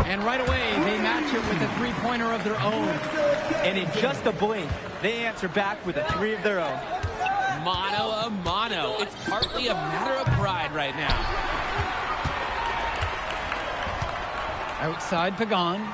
And right away, they match it with a three-pointer of their own. And in just a blink, they answer back with a three of their own. Mano a mano. It's partly a matter of pride right now. Outside Pagan.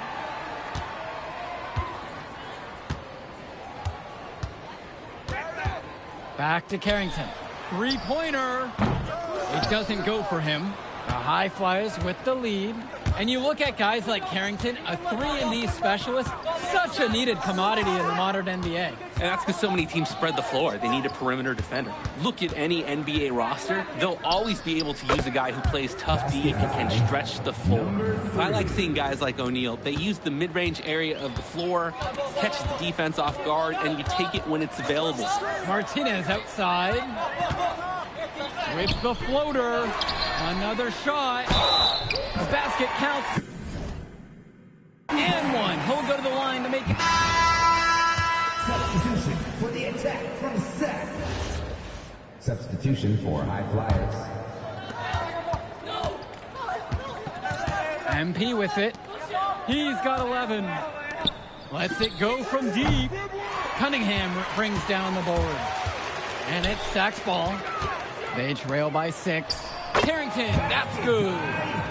Back to Carrington. Three-pointer. It doesn't go for him. The High Flyers with the lead. And you look at guys like Carrington, a 3-and-D specialist, such a needed commodity in the modern NBA. And that's because so many teams spread the floor. They need a perimeter defender. Look at any NBA roster. They'll always be able to use a guy who plays tough D and can stretch the floor. I like seeing guys like O'Neal. They use the mid-range area of the floor, catch the defense off guard, and you take it when it's available. Martinez outside. With the floater. Another shot. The basket counts. And one. He'll go to the line to make it. Substitution for the attack from Seth. Substitution for High Flyers. MP with it. He's got 11. Lets it go from deep. Cunningham brings down the board. And it's Sachs ball. They trail by 6. Carrington, that's good.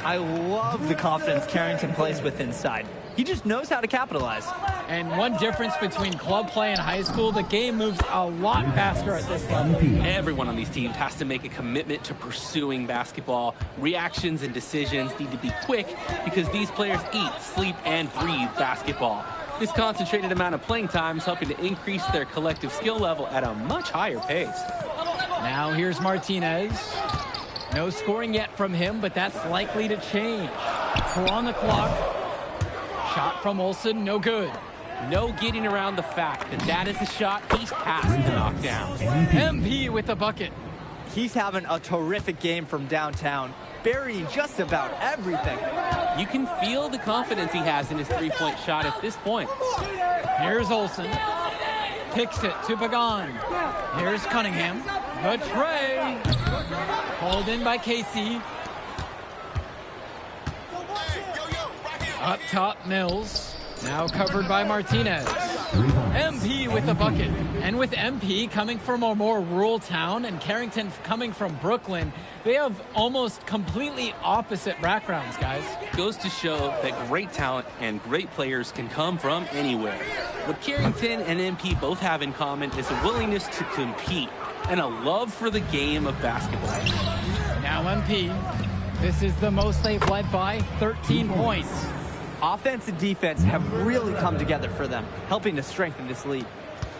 I love the confidence Carrington plays with inside. He just knows how to capitalize. And one difference between club play and high school, the game moves a lot faster at this level. Everyone on these teams has to make a commitment to pursuing basketball. Reactions and decisions need to be quick because these players eat, sleep, and breathe basketball. This concentrated amount of playing time is helping to increase their collective skill level at a much higher pace. Now here's Martinez. No scoring yet from him, but that's likely to change. 4 on the clock. Shot from Olsen, no good. No getting around the fact that that is a shot he's has to knock down. MP with the bucket. He's having a terrific game from downtown, burying just about everything. You can feel the confidence he has in his three-point shot at this point. Here's Olsen. Kicks it to Pagan. Here's Cunningham. The tray. Hauled in by Casey. Up top, Mills. Now covered by Martinez. MP with the bucket. And with MP coming from a more rural town and Carrington coming from Brooklyn, they have almost completely opposite backgrounds, guys. Goes to show that great talent and great players can come from anywhere. What Carrington and MP both have in common is a willingness to compete and a love for the game of basketball. Now MP. This is the most they've led by, 13 points. Offense and defense have really come together for them, helping to strengthen this lead.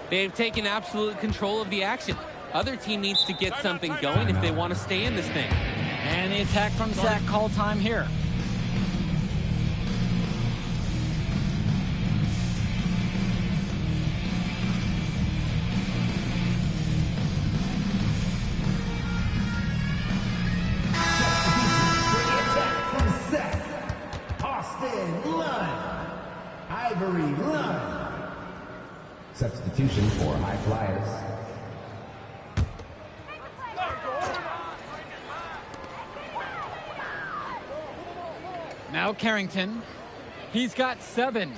They've taken absolute control of the action. Other team needs to get something going if they want to stay in this thing. And the attack from Zach, call time here. Substitution for High Flyers. Now Carrington. He's got 7.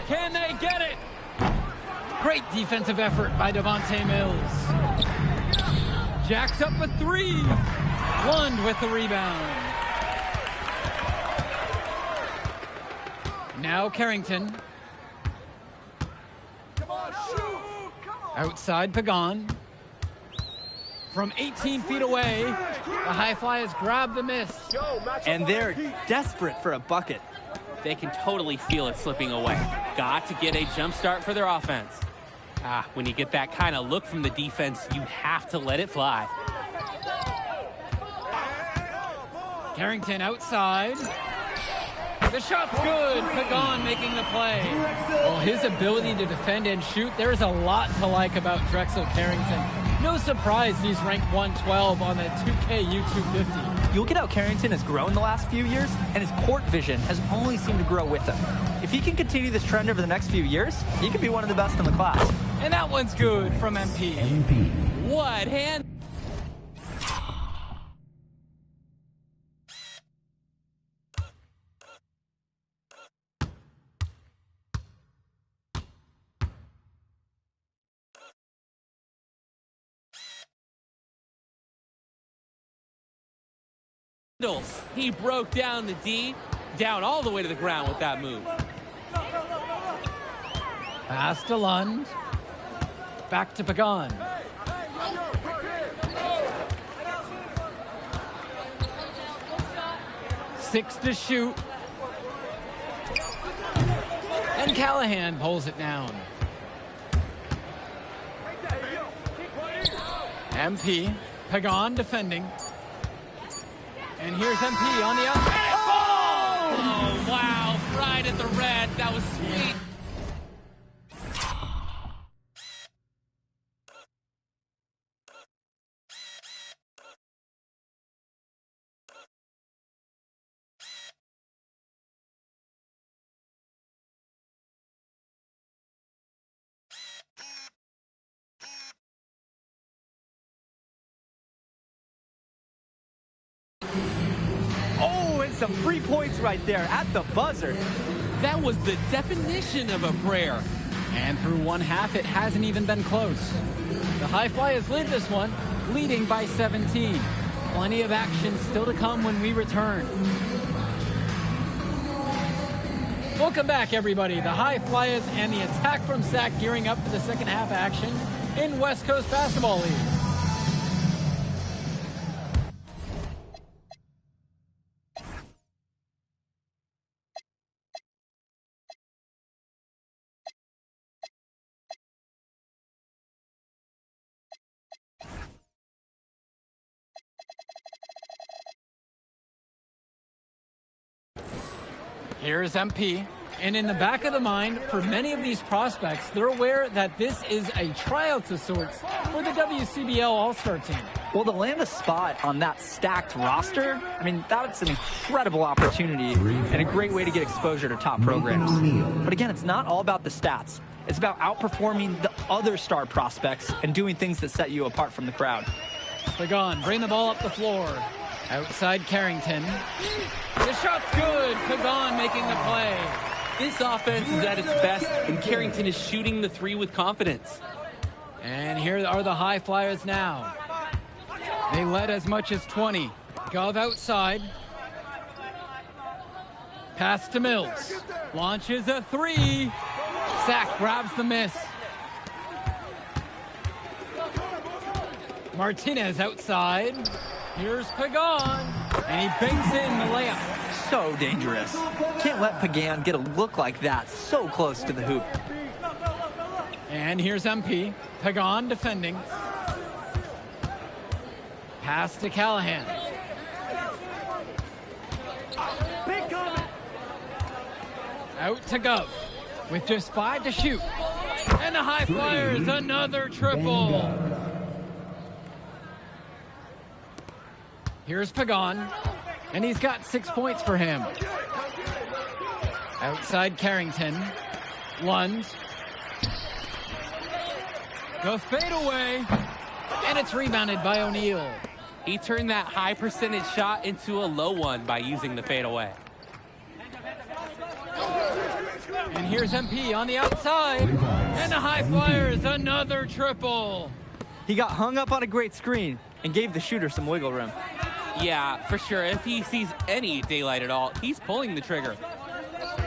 Can they get it? Great defensive effort by Devontae Mills. Jacks up a 3. Lund with the rebound. Now Carrington. Outside Pagan. From 18 feet away, the High Flyers grab the miss. And they're desperate for a bucket. They can totally feel it slipping away. Got to get a jump start for their offense. When you get that kind of look from the defense, you have to let it fly. Carrington outside. The shot's good. Pagan making the play. Well, his ability to defend and shoot, there's a lot to like about Drexel Carrington. No surprise he's ranked 112 on the 2K YouTube 50. You look at how Carrington has grown the last few years, and his court vision has only seemed to grow with him. If he can continue this trend over the next few years, he could be one of the best in the class. And that one's good from MP. What hand? He broke down the D, down all the way to the ground with that move. Pass to Lund. Back to Pagan. Six to shoot. And Callahan pulls it down. MP. Pagan defending. And here's MP on the outside. Oh, wow. Right at the red. That was sweet. Oh, and some free points right there at the buzzer. That was the definition of a prayer. And through one half, it hasn't even been close. The High Flyers lead this one, leading by 17. Plenty of action still to come when we return. Welcome back, everybody. The High Flyers and the attack from Sac gearing up for the second half action in West Coast Basketball League. Here's MP. And in the back of the mind, for many of these prospects, they're aware that this is a tryout of sorts for the WCBL All-Star team. Well, to land a spot on that stacked roster, I mean, that's an incredible opportunity and a great way to get exposure to top programs. But again, it's not all about the stats. It's about outperforming the other star prospects and doing things that set you apart from the crowd. Pagan, bring the ball up the floor. Outside Carrington. The shot's good. Pagan making the play. This offense is at its best, and Carrington is shooting the three with confidence. And here are the High Flyers now. They led as much as 20. Gov outside. Pass to Mills. Launches a three. Sack grabs the miss. Martinez outside. Here's Pagan. And he banks in the layup. So dangerous. Can't let Pagan get a look like that so close to the hoop. And here's MP. Pagan defending. Pass to Callahan. Out to Gov with just 5 to shoot. And the High Flyers, another triple. Here's Pagan, and he's got 6 points for him. Outside Carrington. Lund. The fadeaway. And it's rebounded by O'Neal. He turned that high percentage shot into a low one by using the fadeaway. And here's MP on the outside. And the High Flyers, another triple. He got hung up on a great screen and gave the shooter some wiggle room. Yeah, for sure. If he sees any daylight at all, he's pulling the trigger.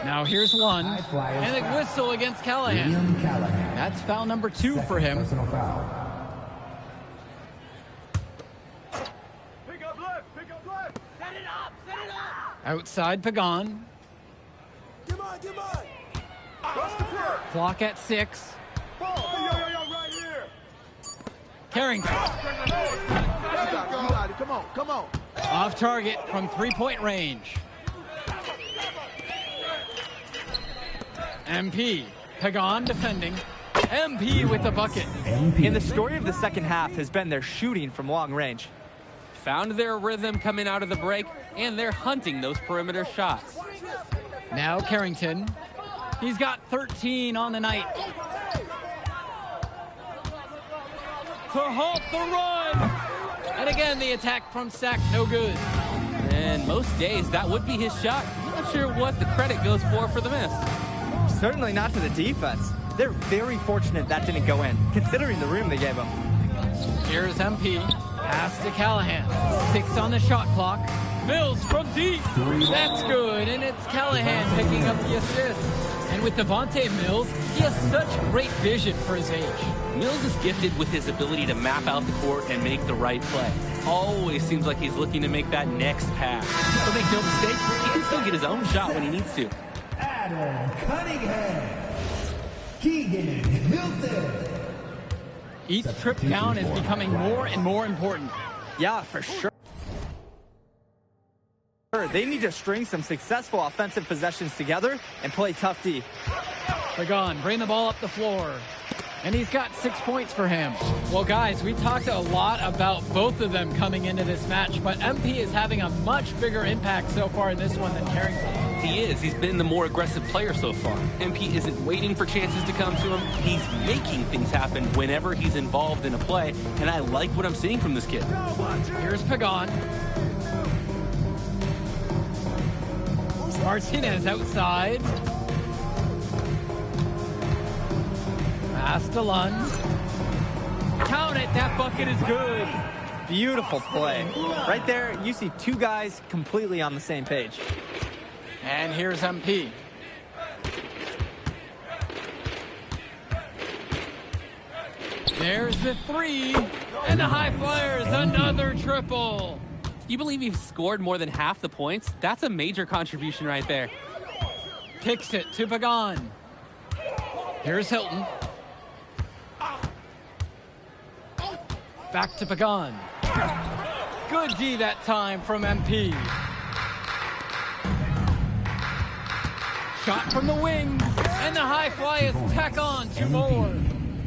Now here's Lund. And a whistle against Callahan. That's foul number 2 for him. Personal foul. Pick up left. Set it up. Outside Pagan. Come on. Cross the court. Clock at 6. Ball. Right here. Carrington. You got it. Come on. Off target from 3-point range. MP. Pagan defending. MP with the bucket. And the story of the second half has been their shooting from long range. Found their rhythm coming out of the break, and they're hunting those perimeter shots. Now Carrington. He's got 13 on the night. To halt the run. And again, the attack from Sac, no good. And most days, that would be his shot. I'm not sure what the credit goes for the miss. Certainly not to the defense. They're very fortunate that didn't go in, considering the room they gave him. Here's MP. Pass to Callahan. 6 on the shot clock. Mills from deep. That's good, and it's Callahan picking up the assist. And with Devontae Mills, he has such great vision for his age. Mills is gifted with his ability to map out the court and make the right play. Always seems like he's looking to make that next pass. But make no mistake, he can still get his own shot when he needs to. Adam Cunningham. Keegan Hilton. Each trip down is becoming more and more important. Yeah, for sure. They need to string some successful offensive possessions together and play tough D. Pagan, bring the ball up the floor. And he's got 6 points for him. Well, guys, we talked a lot about both of them coming into this match, but MP is having a much bigger impact so far in this one than Carrington. He is. He's been the more aggressive player so far. MP isn't waiting for chances to come to him. He's making things happen whenever he's involved in a play, and I like what I'm seeing from this kid. Here's Pagan. Martinez outside. Pass to Lund. Count it, that bucket is good. Beautiful play. Right there, you see two guys completely on the same page. And here's MP. There's the three. And the high flyers, another triple. You believe he's scored more than half the points? That's a major contribution right there. Kicks it to Pagan. Here's Hilton. Back to Pagan. Good D that time from MP. Shot from the wing. And the high flyers tack on two more.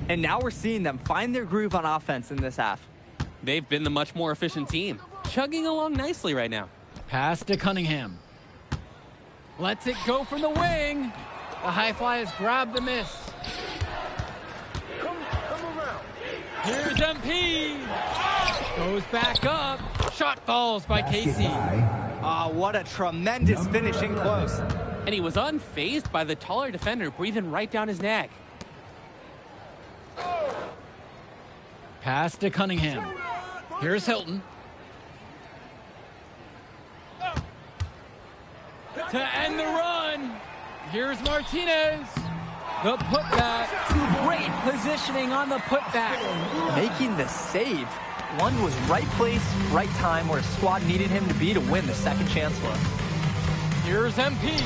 And now we're seeing them find their groove on offense in this half. They've been the much more efficient team. Chugging along nicely right now. Pass to Cunningham. Lets it go from the wing. The high flyers grab the miss. Come around. Here's MP. Goes back up. Shot falls by Casey. What a tremendous finish in close. And he was unfazed by the taller defender breathing right down his neck. Pass to Cunningham. Here's Hilton. To end the run. Here's Martinez. The putback. Great positioning on the putback. Making the save. Lund was right place, right time where his squad needed him to be to win the second chance look. Here's MP.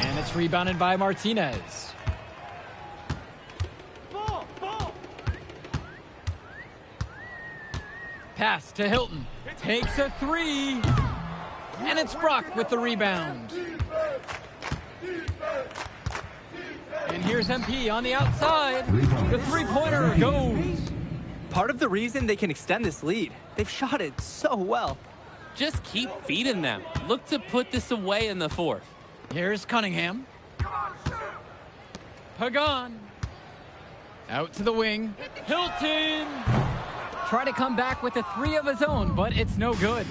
And it's rebounded by Martinez. Ball. Pass to Hilton. Takes a three. And it's Brock with the rebound. And here's MP on the outside. The three-pointer goes. Part of the reason they can extend this lead, they've shot it so well. Just keep feeding them. Look to put this away in the fourth. Here's Cunningham. Pagan. Out to the wing. Hilton. Try to come back with a three of his own, but it's no good.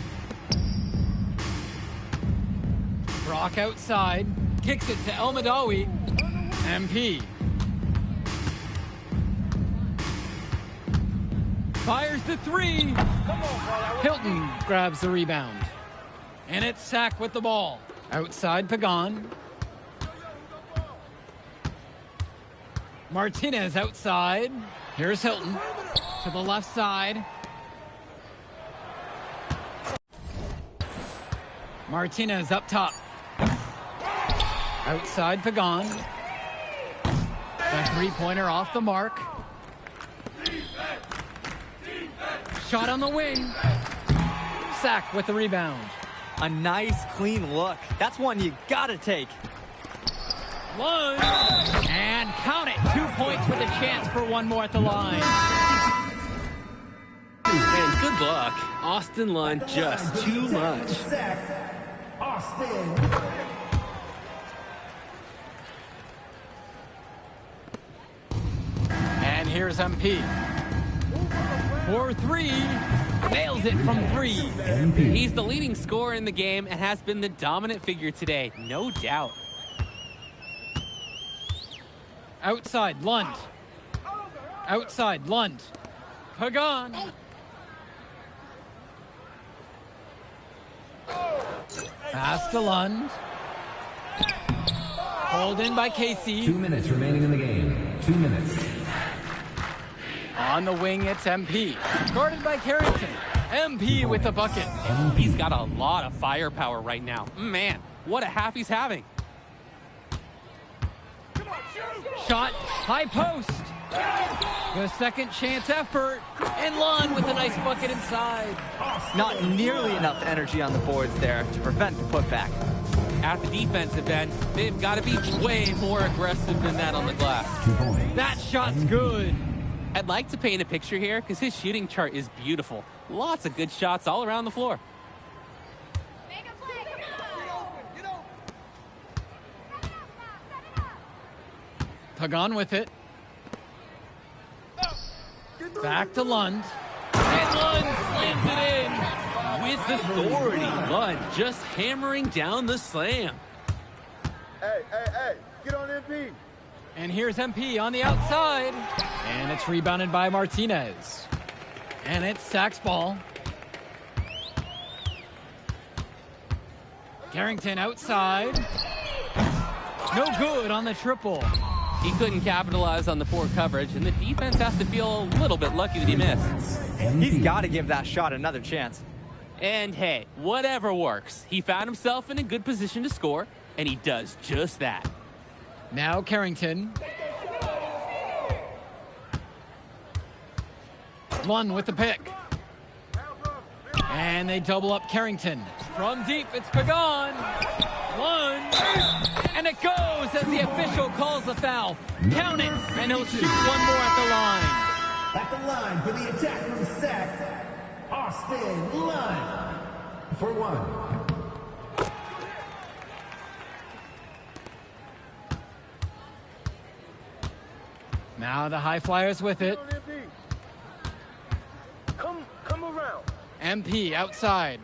Brock outside. Kicks it to El Madawi. MP. Fires the three. Hilton grabs the rebound. And it's Sack with the ball. Outside Pagan. Martinez outside. Here's Hilton. To the left side. Martinez up top. Outside Pagan. The three-pointer off the mark. Shot on the wing. Sack with the rebound. A nice, clean look. That's one you gotta take. Lund. And count it. 2 points with a chance for one more at the line. And good luck. Austin Lund just too much. Austin. And here's MP. 4-3. Nails it from three. He's the leading scorer in the game and has been the dominant figure today, no doubt. Outside, Lund. Outside, Lund. Pagan. Pass to Lund. Hold in by Casey. 2 minutes remaining in the game. 2 minutes. On the wing, it's MP. Guarded by Carrington. MP with the bucket. He's got a lot of firepower right now. Man, what a half he's having. Shot, high post. The second chance effort. And Lund with a nice bucket inside. Not nearly enough energy on the boards there to prevent the putback. At the defensive end, they've got to be way more aggressive than that on the glass. 2 points. That shot's good. I'd like to paint a picture here because his shooting chart is beautiful. Lots of good shots all around the floor. Pagan with it. Back to Lund. And Lund slams it in. With authority, Lund just hammering down the slam. Hey, get on MP. And here's MP on the outside. And it's rebounded by Martinez. And it's Sachs ball. Carrington outside. No good on the triple. He couldn't capitalize on the poor coverage, and the defense has to feel a little bit lucky that he missed. He's got to give that shot another chance. And hey, whatever works. He found himself in a good position to score, and he does just that. Now Carrington. Lund with the pick. And they double up Carrington. From deep, it's Pagan. Lund. And it goes as the official calls the foul. Count it, and he'll shoot one more at the line. At the line for the attack from Sac, Austin Lund for 1. Now the High Flyers with it. Get on MP. Come around. MP outside.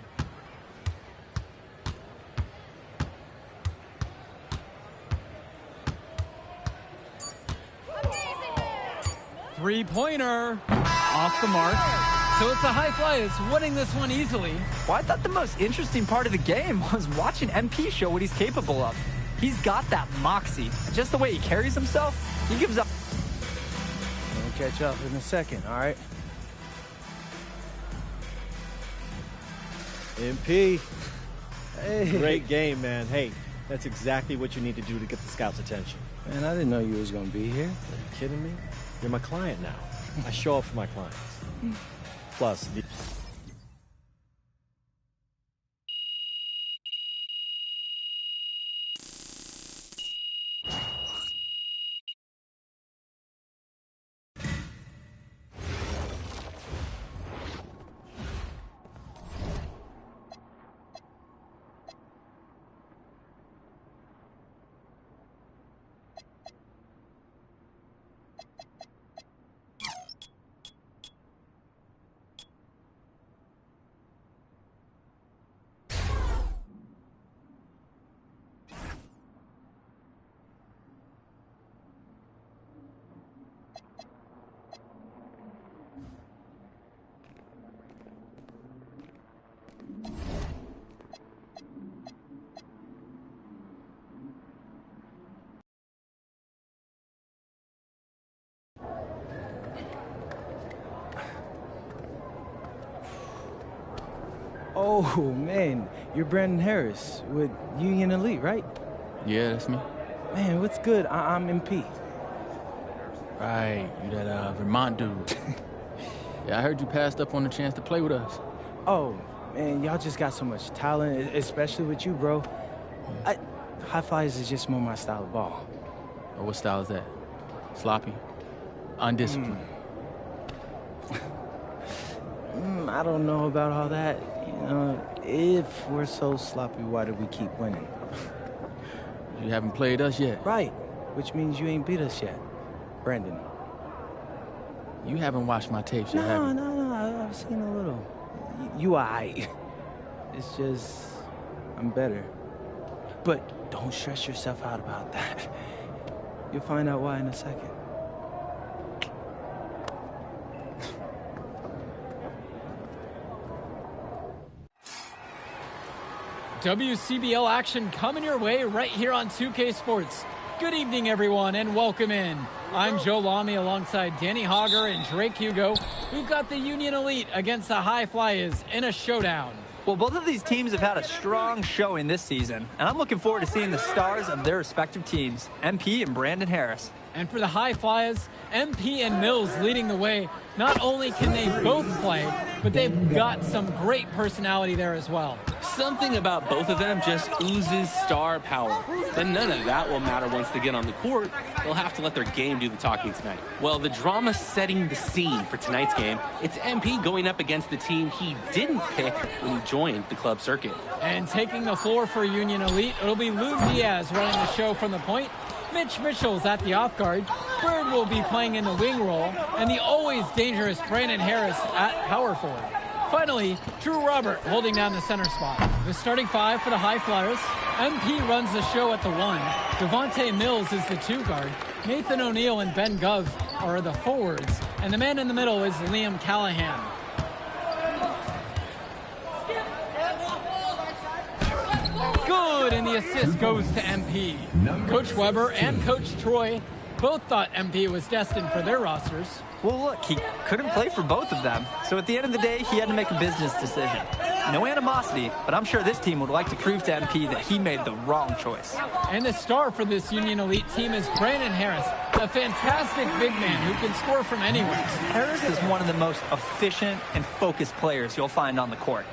Three-pointer off the mark. So it's the High Flyers winning this one easily. Well, I thought the most interesting part of the game was watching MP show what he's capable of. He's got that moxie. Just the way he carries himself, he gives up. We'll catch up in a second, all right? MP. Hey. Great game, man. Hey, that's exactly what you need to do to get the scouts' attention. Man, I didn't know you was gonna be here. Are you kidding me? You're my client now. I show up for my clients. Plus, Oh, man, you're Brandon Harris with Union Elite, right? Yeah, that's me. Man, what's good? I'm MP. Right, you that Vermont dude. Yeah, I heard you passed up on the chance to play with us. Oh, man, y'all just got so much talent, especially with you, bro. High Flyers is just more my style of ball. Oh, what style is that? Sloppy? Undisciplined? I don't know about all that. You know, if we're so sloppy, why do we keep winning? You haven't played us yet. Right, which means you ain't beat us yet, Brandon. You haven't watched my tapes yet, have you? No, I've seen a little. You aight. It's just, I'm better. But don't stress yourself out about that. You'll find out why in a second. WCBL action coming your way right here on 2K Sports. Good evening, everyone, and welcome in. I'm Joe Lamy alongside Danny Hogger and Drake Hugo. We've got the Union Elite against the High Flyers in a showdown. Well, both of these teams have had a strong showing this season, and I'm looking forward to seeing the stars of their respective teams, MP and Brandon Harris. And for the High Flyers, MP and Mills leading the way. Not only can they both play, but they've got some great personality there as well. Something about both of them just oozes star power. But none of that will matter once they get on the court. They'll have to let their game do the talking tonight. Well, the drama setting the scene for tonight's game, it's MP going up against the team he didn't pick when he joined the club circuit. And taking the floor for Union Elite, it'll be Lou Diaz running the show from the point. Mitch Mitchell's at the off guard. Bird will be playing in the wing role, and the always dangerous Brandon Harris at power forward. Finally, Drew Robert holding down the center spot. The starting five for the High Flyers. MP runs the show at the 1. Devontae Mills is the 2 guard. Nathan O'Neill and Ben Gov are the forwards. And the man in the middle is Liam Callahan. Good, and the assist goes to MP. Coach Weber and Coach Troy both thought MP was destined for their rosters. Well, look, he couldn't play for both of them, so at the end of the day, he had to make a business decision. No animosity, but I'm sure this team would like to prove to MP that he made the wrong choice. And the star for this Union Elite team is Brandon Harris, a fantastic big man who can score from anywhere. Harris is one of the most efficient and focused players you'll find on the court.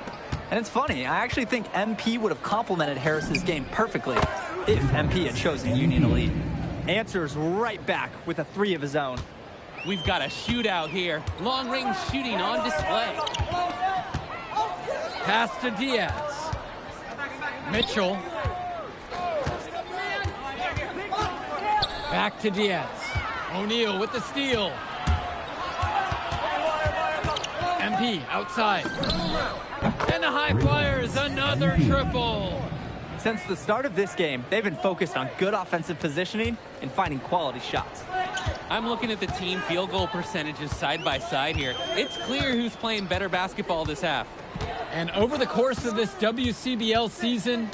And it's funny, I actually think MP would have complemented Harris's game perfectly if MP had chosen Union Elite. Answers right back with a 3 of his own. We've got a shootout here. Long-range shooting on display. Pass to Diaz. Mitchell. Back to Diaz. O'Neill with the steal. MP outside. And the High Flyers, another triple. Since the start of this game, they've been focused on good offensive positioning and finding quality shots. I'm looking at the team field goal percentages side by side here. It's clear who's playing better basketball this half. And over the course of this WCBL season,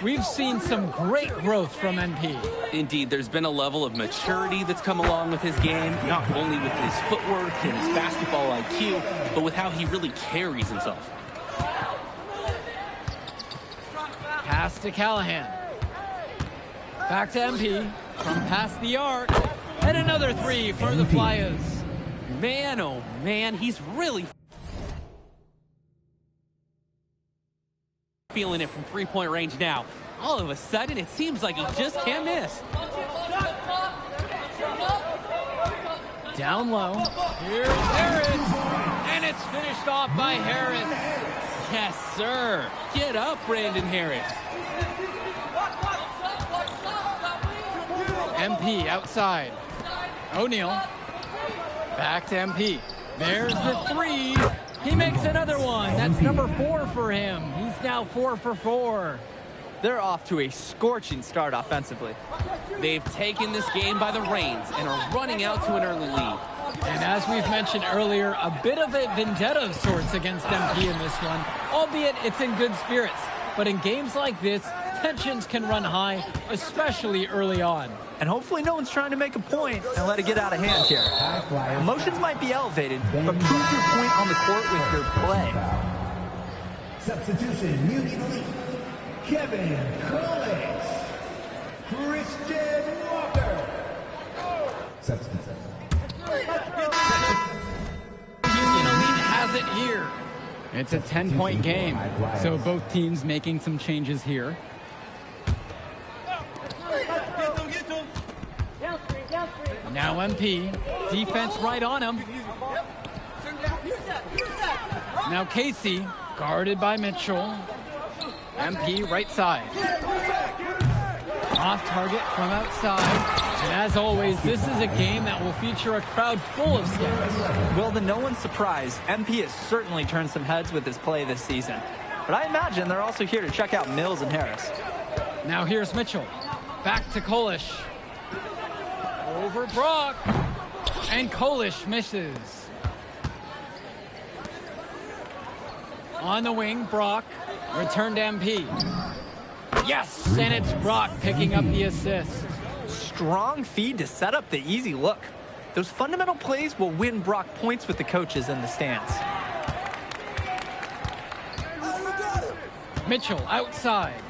we've seen some great growth from MP. Indeed, there's been a level of maturity that's come along with his game, not only with his footwork and his basketball IQ, but with how he really carries himself. Pass to Callahan. Back to MP from past the arc. And another 3 for the Flyers. Man, oh man, he's really feeling it from three-point range now. All of a sudden, it seems like he just can't miss. Down low. Here's Harris. And it's finished off by Harris. Yes, sir. Get up, Brandon Harris. MP outside. O'Neill. Back to MP. There's the 3. He makes another one. That's number 4 for him. He's now 4 for 4. They're off to a scorching start offensively. They've taken this game by the reins and are running out to an early lead. And as we've mentioned earlier, a bit of a vendetta of sorts against MP in this one, albeit it's in good spirits. But in games like this, tensions can run high, especially early on. And hopefully no one's trying to make a point and let it get out of hand here. Emotions might be elevated, but prove your point on the court with your play. Substitution, Union Elite. Kevin Collins. Christian Walker. Substitution. Union Elite has it here. It's a 10-point game, so both teams making some changes here. Now MP, defense right on him. Now Casey, guarded by Mitchell. MP right side. Off target from outside. And as always, this is a game that will feature a crowd full of scouts. Well, to no one's surprise, MP has certainly turned some heads with his play this season. But I imagine they're also here to check out Mills and Harris. Now here's Mitchell. Back to Kolish. Over Brock. And Kolish misses. On the wing, Brock. Return to MP. Yes, and it's Brock picking up the assist. Strong feed to set up the easy look. Those fundamental plays will win Brock points with the coaches in the stands. Mitchell outside.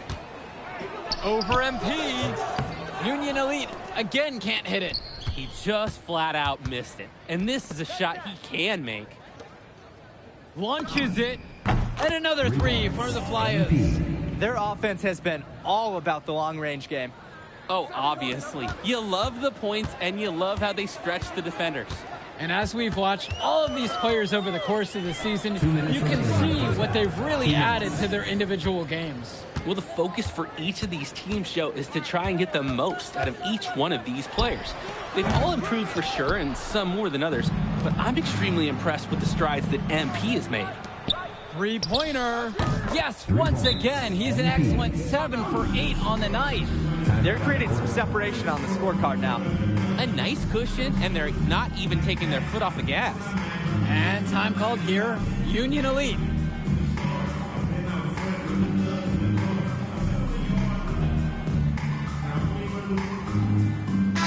Over MP. Union Elite again can't hit it. He just flat out missed it. And this is a shot he can make. Launches it. And another three for the Flyers. Their offense has been all about the long-range game. Oh, obviously. You love the points, and you love how they stretch the defenders. And as we've watched all of these players over the course of the season, you can see what they've really added to their individual games. Well, the focus for each of these teams, Joe, is to try and get the most out of each one of these players. They've all improved for sure, and some more than others, but I'm extremely impressed with the strides that MP has made. Three-pointer. Yes, once again, he's an excellent 7 for 8 on the night. They're creating some separation on the scorecard now. A nice cushion, and they're not even taking their foot off the gas. And time called here, Union Elite.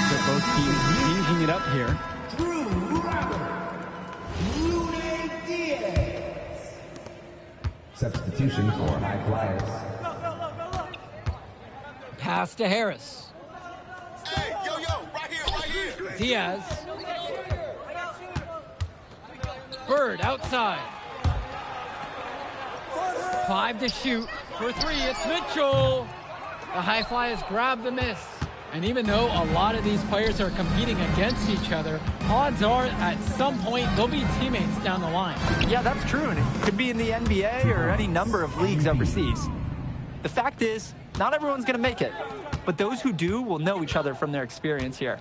So both teams changing it up here. Substitution for High Flyers. Pass to Harris. Hey, yo, right here. Diaz. Bird outside. 5 to shoot. For 3, it's Mitchell. The High Flyers grab the miss. And even though a lot of these players are competing against each other, odds are at some point they'll be teammates down the line. Yeah, that's true, and it could be in the NBA or any number of leagues overseas. The fact is, not everyone's going to make it, but those who do will know each other from their experience here.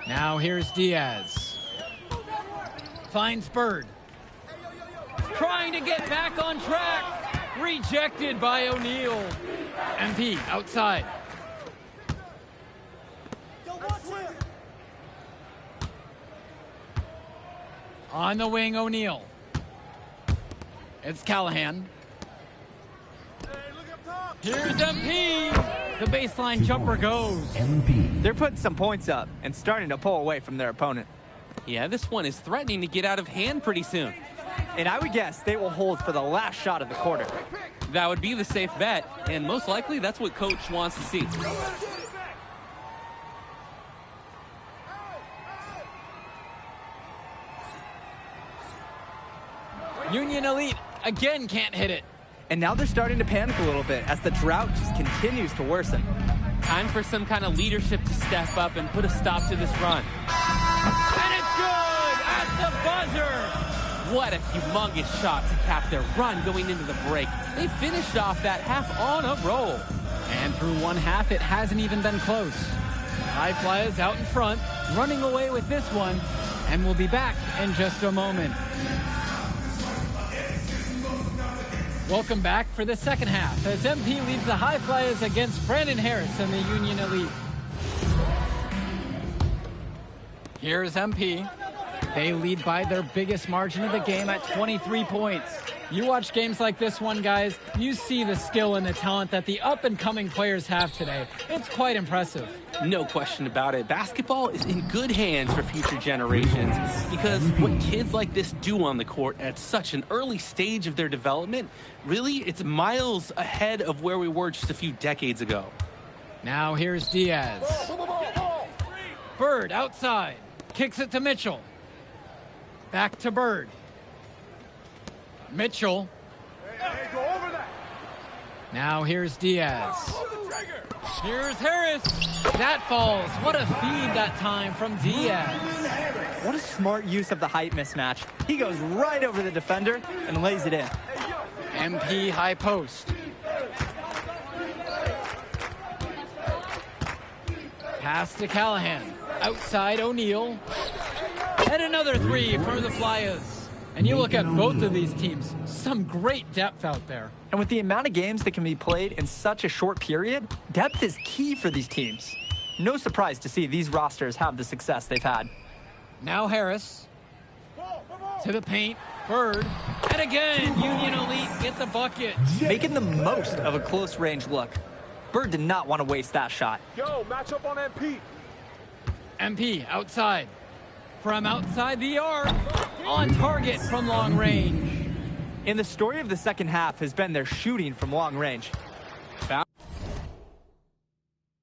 Now here's Diaz. Finds Bird. Trying to get back on track. Rejected by O'Neal. MP outside. On the wing, O'Neal. It's Callahan. Here's MP. The baseline jumper goes. They're putting some points up and starting to pull away from their opponent. Yeah, this one is threatening to get out of hand pretty soon. And I would guess they will hold for the last shot of the quarter. That would be the safe bet, and most likely that's what Coach wants to see. Union Elite again can't hit it. And now they're starting to panic a little bit as the drought just continues to worsen. Time for some kind of leadership to step up and put a stop to this run. And it's good at the buzzer. What a humongous shot to cap their run going into the break. They finished off that half on a roll. And through one half, it hasn't even been close. High Flyers out in front, running away with this one, and we'll be back in just a moment. Welcome back for the second half as MP leads the High Flyers against Brandon Harris and the Union Elite. Here's MP. They lead by their biggest margin of the game at 23 points. You watch games like this one, guys, you see the skill and the talent that the up-and-coming players have today. It's quite impressive. No question about it. Basketball is in good hands for future generations because what kids like this do on the court at such an early stage of their development, really, it's miles ahead of where we were just a few decades ago. Now here's Diaz. Bird outside. Kicks it to Mitchell. Back to Bird. Mitchell. Hey, go over that. Now here's Diaz. Here's Harris. That falls. What a feed that time from Diaz. What a smart use of the height mismatch. He goes right over the defender and lays it in. MP high post. Pass to Callahan. Outside O'Neal. And another three for the Flyers. And you look at both of these teams, some great depth out there. And with the amount of games that can be played in such a short period, depth is key for these teams. No surprise to see these rosters have the success they've had. Now Harris. To the paint. Bird. And again, Union Elite get the bucket. Making the most of a close range look. Bird did not want to waste that shot. Yo, match up on MP. MP outside. From outside the arc. On target from long range. And the story of the second half has been their shooting from long range. Found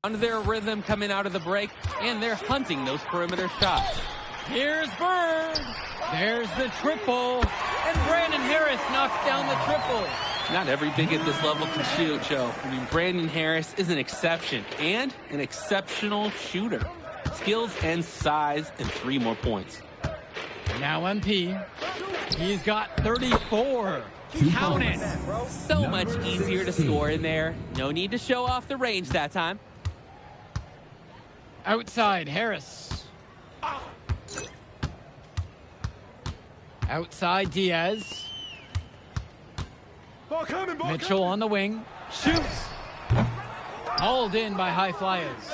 their rhythm coming out of the break, and they're hunting those perimeter shots. Here's Bird. There's the triple. And Brandon Harris knocks down the triple. Not every big at this level can shoot, Joe. I mean, Brandon Harris is an exception and an exceptional shooter. Skills and size and 3 more points. Now MP. He's got 34. Count it. So much easier to score in there. No need to show off the range that time. Outside, Harris. Outside, Diaz. Ball coming, ball Mitchell coming. on the wing. Shoots. Hauled in by high flyers.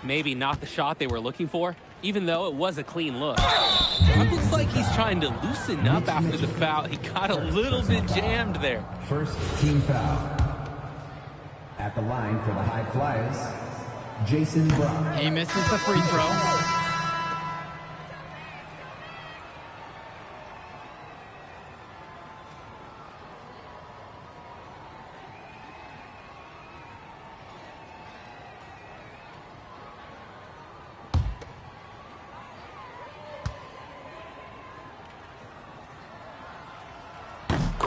Maybe not the shot they were looking for, even though it was a clean look. It looks like he's trying to loosen up after the foul. He got a little bit jammed there. First team foul. At the line for the High Flyers, Jason Brown. He misses the free throw.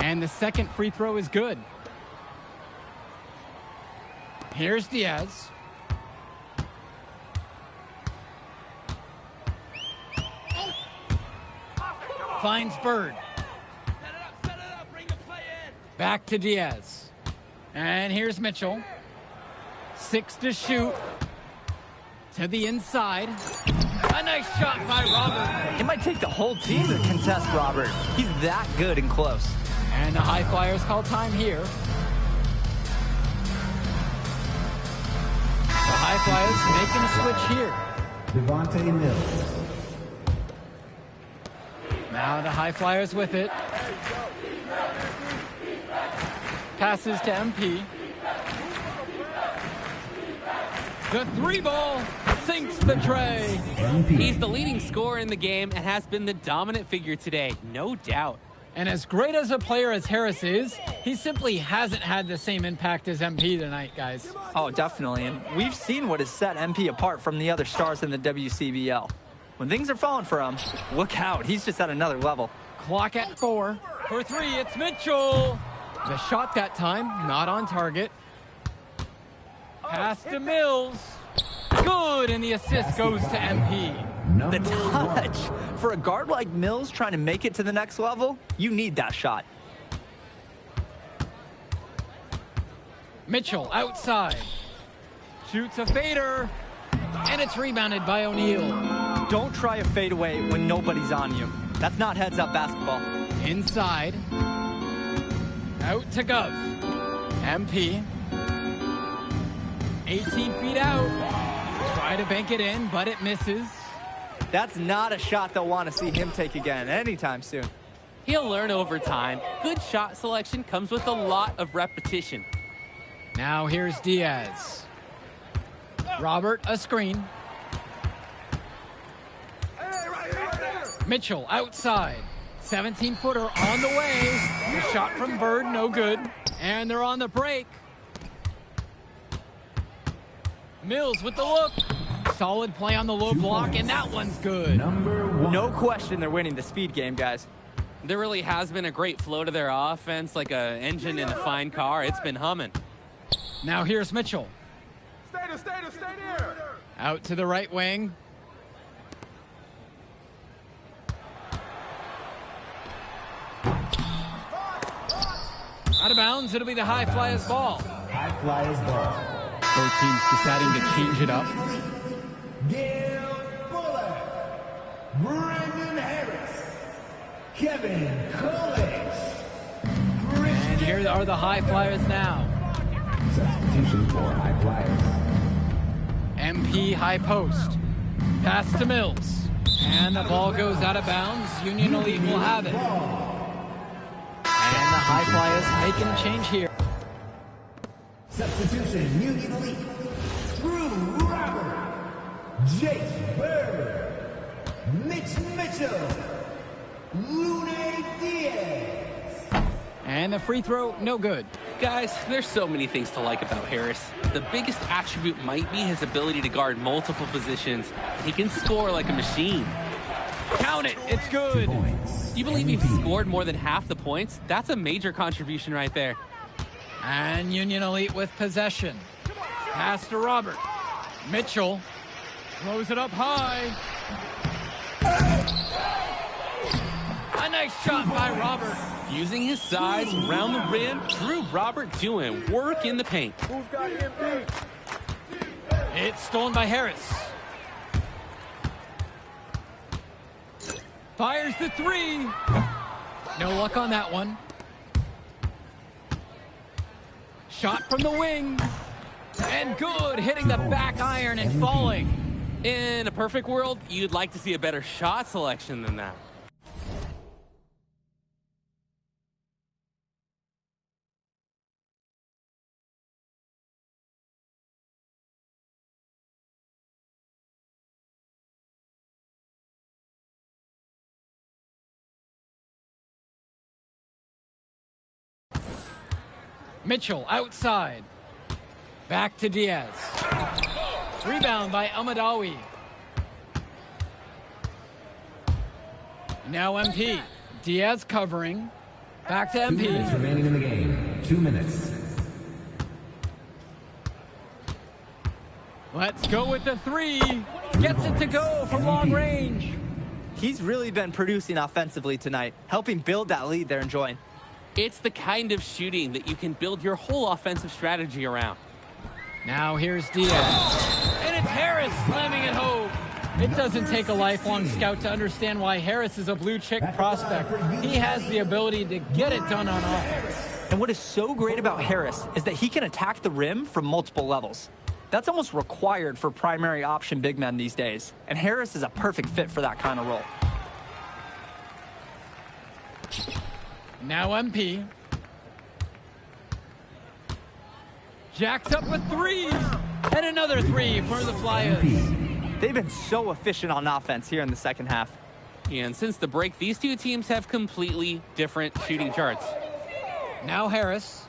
And the second free throw is good. Here's Diaz. Finds Bird. Back to Diaz. And here's Mitchell. 6 to shoot. To the inside. A nice shot by Robert. It might take the whole team to contest Robert. He's that good and close. And the High Flyers call time here. The High Flyers making a switch here. Devontae Mills. Now the High Flyers with it. Passes to MP. The 3-ball sinks the tray. He's the leading scorer in the game and has been the dominant figure today, no doubt. And as great as a player as Harris is, he simply hasn't had the same impact as MP tonight, guys. Oh, definitely. And we've seen what has set MP apart from the other stars in the WCBL. When things are falling for him, look out. He's just at another level. Clock at 4. For 3, it's Mitchell. The shot that time, not on target. Pass to Mills. Good, and the assist goes to MP. The touch. For a guard like Mills trying to make it to the next level, you need that shot. Mitchell outside. Shoots a fader. And it's rebounded by O'Neal. Don't try a fadeaway when nobody's on you. That's not heads-up basketball. Inside. Out to Gov. MP. 18 feet out. Try to bank it in, but it misses. That's not a shot they'll want to see him take again anytime soon. He'll learn over time. Good shot selection comes with a lot of repetition. Now here's Diaz. Robert, a screen. Mitchell outside. 17-footer on the way. The shot from Bird, no good. And they're on the break. Mills with the look. Solid play on the low block, and that one's good. No question they're winning the speed game, guys. There really has been a great flow to their offense, like an engine in a fine car. It's been humming. Now here's Mitchell. Stay there. Out to the right wing. Out of bounds, it'll be the High Flyers ball. High Flyers ball. Both teams deciding to change it up. Gil Buller. Brandon Harris. Kevin Coolidge. And here are the High Flyers now. Substitution for High Flyers. MP high post. Pass to Mills. And the ball goes out of bounds. Union Elite will have it. And the High Flyers making a change here. Substitution, Union Elite. Drew Robert. Jake Bird. Mitch Mitchell. Lune Diaz. And the free throw, no good. Guys, there's so many things to like about Harris. The biggest attribute might be his ability to guard multiple positions. He can score like a machine. Count it, it's good. You believe he scored more than half the points? That's a major contribution right there. And Union Elite with possession. Pass to Robert. Mitchell throws it up high. A nice shot by Robert. Using his size around the rim, Drew Robert doing work in the paint. It's stolen by Harris. Fires the three. No luck on that one. Shot from the wing. And good, hitting the back iron and falling. In a perfect world, you'd like to see a better shot selection than that. Mitchell outside. Back to Diaz. Rebound by Almadawi. Now MP. Diaz covering. Back to 2 MP. minutes remaining in the game. 2 minutes. Let's go with the three. Gets it to go from long range. He's really been producing offensively tonight, helping build that lead they're enjoying. It's the kind of shooting that you can build your whole offensive strategy around. Now here's Diaz. And it's Harris slamming it home. It doesn't take a lifelong scout to understand why Harris is a blue chip prospect. He has the ability to get it done on offense. And what is so great about Harris is that he can attack the rim from multiple levels. That's almost required for primary option big men these days. And Harris is a perfect fit for that kind of role. Now MP. Jacks up with three. And another three for the Flyers. They've been so efficient on offense here in the second half. And since the break, these two teams have completely different shooting charts. Now Harris.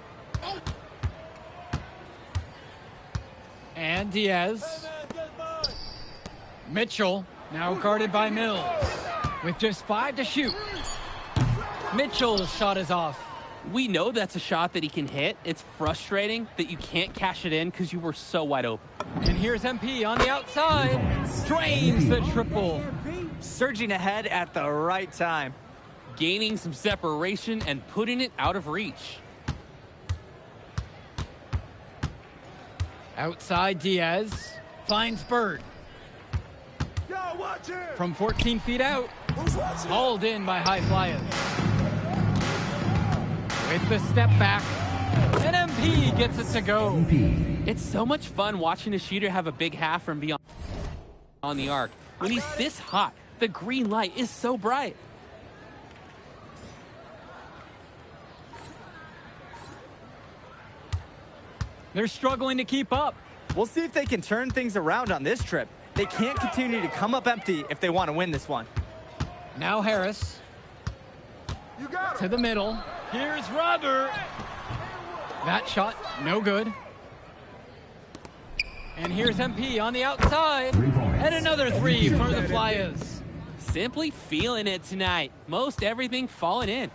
And Diaz. Mitchell, now guarded by Mills. With just 5 to shoot. Mitchell's shot is off. We know that's a shot that he can hit. It's frustrating that you can't cash it in because you were so wide open. And here's MP on the outside. Drains the triple. Surging ahead at the right time. Gaining some separation and putting it out of reach. Outside Diaz. Finds Bird. From 14 feet out. Hauled in by High Flyers. With the step back, and MP gets it to go. It's so much fun watching a shooter have a big half from beyond on the arc. When he's this hot, the green light is so bright. They're struggling to keep up. We'll see if they can turn things around on this trip. They can't continue to come up empty if they want to win this one. Now Harris. To the middle. Here's Robert. That shot, no good. And here's MP on the outside. And another three for the Flyers. Simply feeling it tonight. Most everything falling in.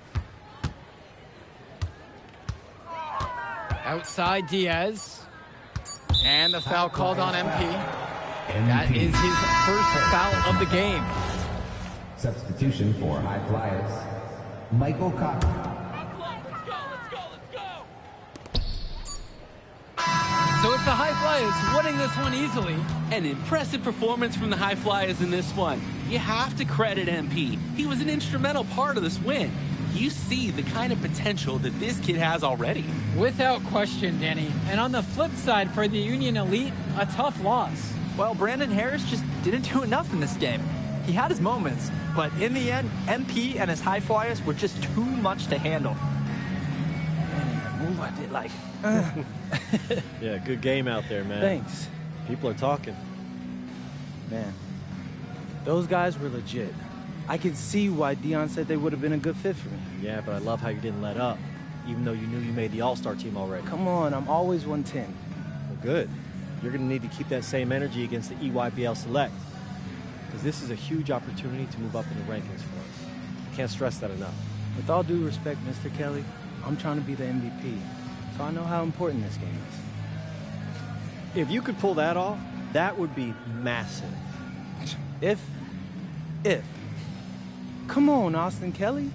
Outside Diaz. And the foul called on MP. That is his first foul of the game. Substitution for High Flyers. Michael Cochran. So it's the High Flyers winning this one easily. An impressive performance from the High Flyers in this one. You have to credit MP. He was an instrumental part of this win. You see the kind of potential that this kid has already. Without question, Danny. And on the flip side for the Union Elite, a tough loss. Well, Brandon Harris just didn't do enough in this game. He had his moments, but in the end, MP and his High Flyers were just too much to handle. Man in the move. I did like, Yeah, good game out there, man. Thanks. People are talking. Man, those guys were legit. I could see why Dion said they would have been a good fit for me. Yeah, but I love how you didn't let up, even though you knew you made the All-Star team already. Come on, I'm always 110. Well, good. You're going to need to keep that same energy against the EYBL Select, because this is a huge opportunity to move up in the rankings for us. I can't stress that enough. With all due respect, Mr. Kelly, I'm trying to be the MVP, so I know how important this game is. If you could pull that off, that would be massive. If. Come on, Austin Kelly.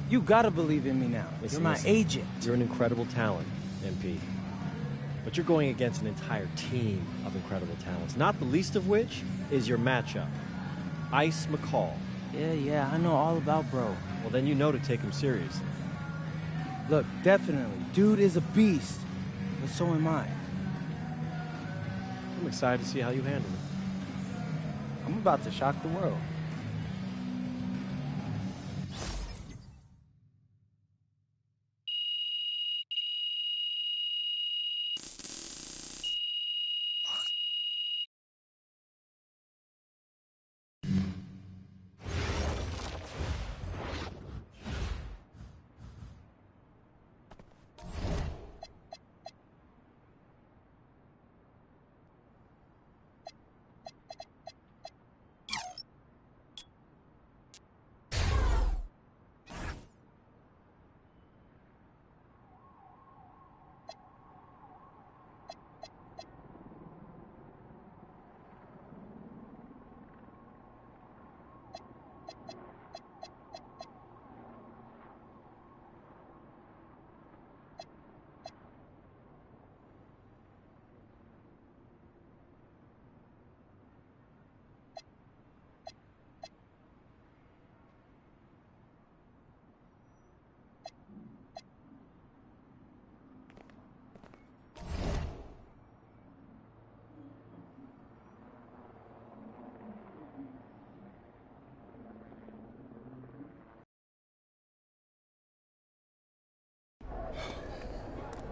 You gotta believe in me now. Listen, You're my agent. You're an incredible talent, MP. But you're going against an entire team of incredible talents, not the least of which is your matchup, Ice McCall. Yeah, I know all about bro. Well, then you know to take him seriously. Look, definitely. Dude is a beast, but so am I. I'm excited to see how you handle it. I'm about to shock the world.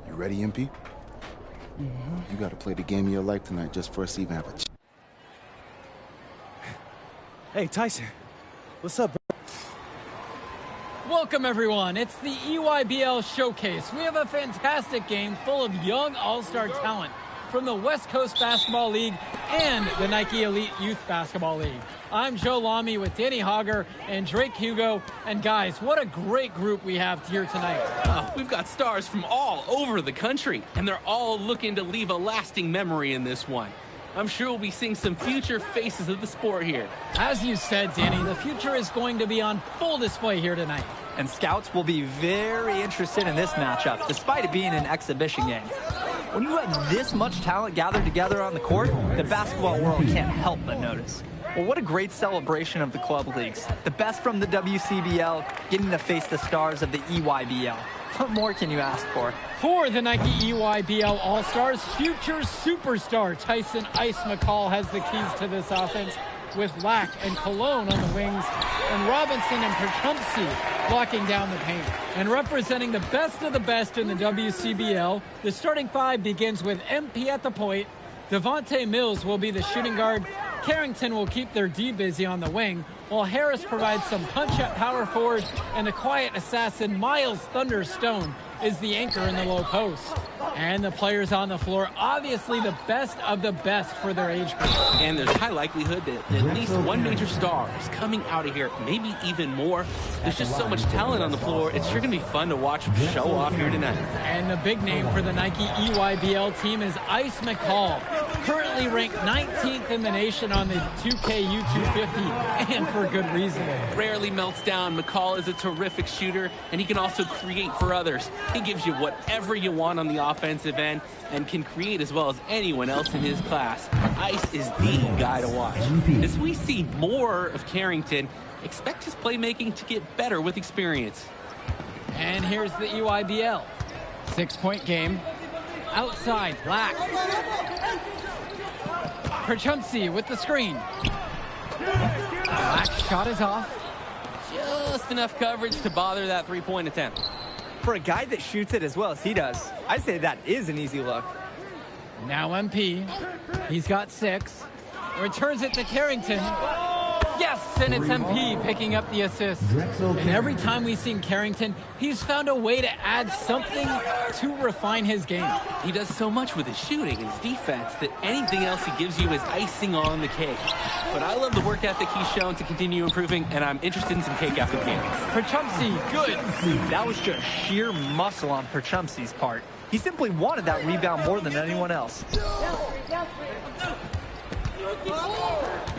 You ready, MP? You gotta play the game of your life tonight just for us to even have a chance. Hey, Tyson. What's up, bro? Welcome, everyone. It's the EYBL Showcase. We have a fantastic game full of young all-star talent from the West Coast Basketball League and the Nike Elite Youth Basketball League. I'm Joe Lamy with Danny Hogger and Drake Hugo. And guys, what a great group we have here tonight. We've got stars from all over the country, and they're all looking to leave a lasting memory in this one. I'm sure we'll be seeing some future faces of the sport here. As you said, Danny, the future is going to be on full display here tonight. And scouts will be very interested in this matchup, despite it being an exhibition game. When you have this much talent gathered together on the court, the basketball world can't help but notice. Well, what a great celebration of the club leagues. The best from the WCBL getting to face the stars of the EYBL. What more can you ask for? For the Nike EYBL All-Stars, future superstar Tyson Ice McCall has the keys to this offense, with Lack and Cologne on the wings, and Robinson and Perchumpsey blocking down the paint. And representing the best of the best in the WCBL, the starting five begins with MP at the point. Devontae Mills will be the shooting guard. Carrington will keep their D busy on the wing, while Harris provides some punch at power forward, and the quiet assassin Miles Thunderstone is the anchor in the low post. And the players on the floor, obviously the best of the best for their age group. And there's high likelihood that at least one major star is coming out of here, maybe even more. There's just so much talent on the floor. It's sure going to be fun to watch them show off here tonight. And the big name for the Nike EYBL team is Ice McCall, currently ranked 19th in the nation on the 2K U250, and for good reason. Rarely melts down. McCall is a terrific shooter, and he can also create for others. He gives you whatever you want on the offensive end and can create as well as anyone else in his class. Ice is the guy to watch. As we see more of Carrington, expect his playmaking to get better with experience. And here's the EYBL. 6-point game. Outside, Black. Perchumpsey with the screen. Black's shot is off. Just enough coverage to bother that three-point attempt. For a guy that shoots it as well as he does, I'd say that is an easy look. Now MP. He's got 6. Returns it to Carrington. Yes, and it's MP picking up the assist. And every time we've seen Carrington, he's found a way to add something to refine his game. He does so much with his shooting and his defense that anything else he gives you is icing on the cake. But I love the work ethic he's shown to continue improving, and I'm interested in some cake after the game. Perchumsey, good. That was just sheer muscle on Perchumsey's part. He simply wanted that rebound more than anyone else.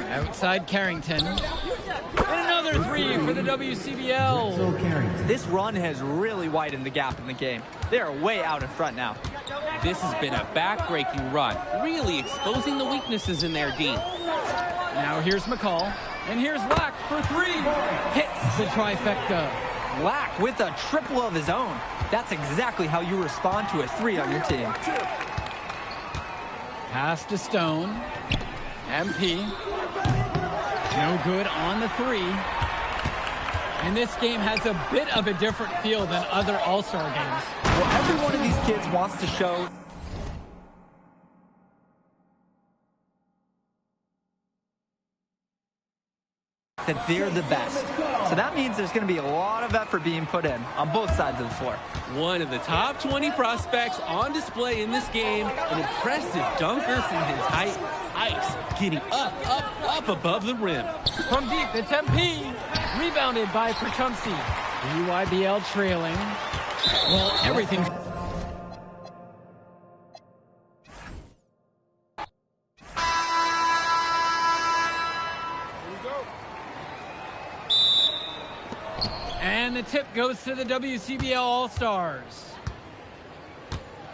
Outside Carrington. And another 3 for the WCBL. This run has really widened the gap in the game. They are way out in front now. This has been a back-breaking run, really exposing the weaknesses in their D. Now here's McCall. And here's Lack for 3. Hits the trifecta. Lack with a triple of his own. That's exactly how you respond to a 3 on your team. Pass to Stone. MP. No good on the 3. And this game has a bit of a different feel than other All-Star games. Well, every one of these kids wants to show that they're the best. So that means there's going to be a lot of effort being put in on both sides of the floor. One of the top 20 prospects on display in this game. An impressive dunker from his height. Ice getting up above the rim. From deep, it's MP. Rebounded by Perchumsey. EYBL trailing. Well, everything's... And the tip goes to the WCBL All-Stars.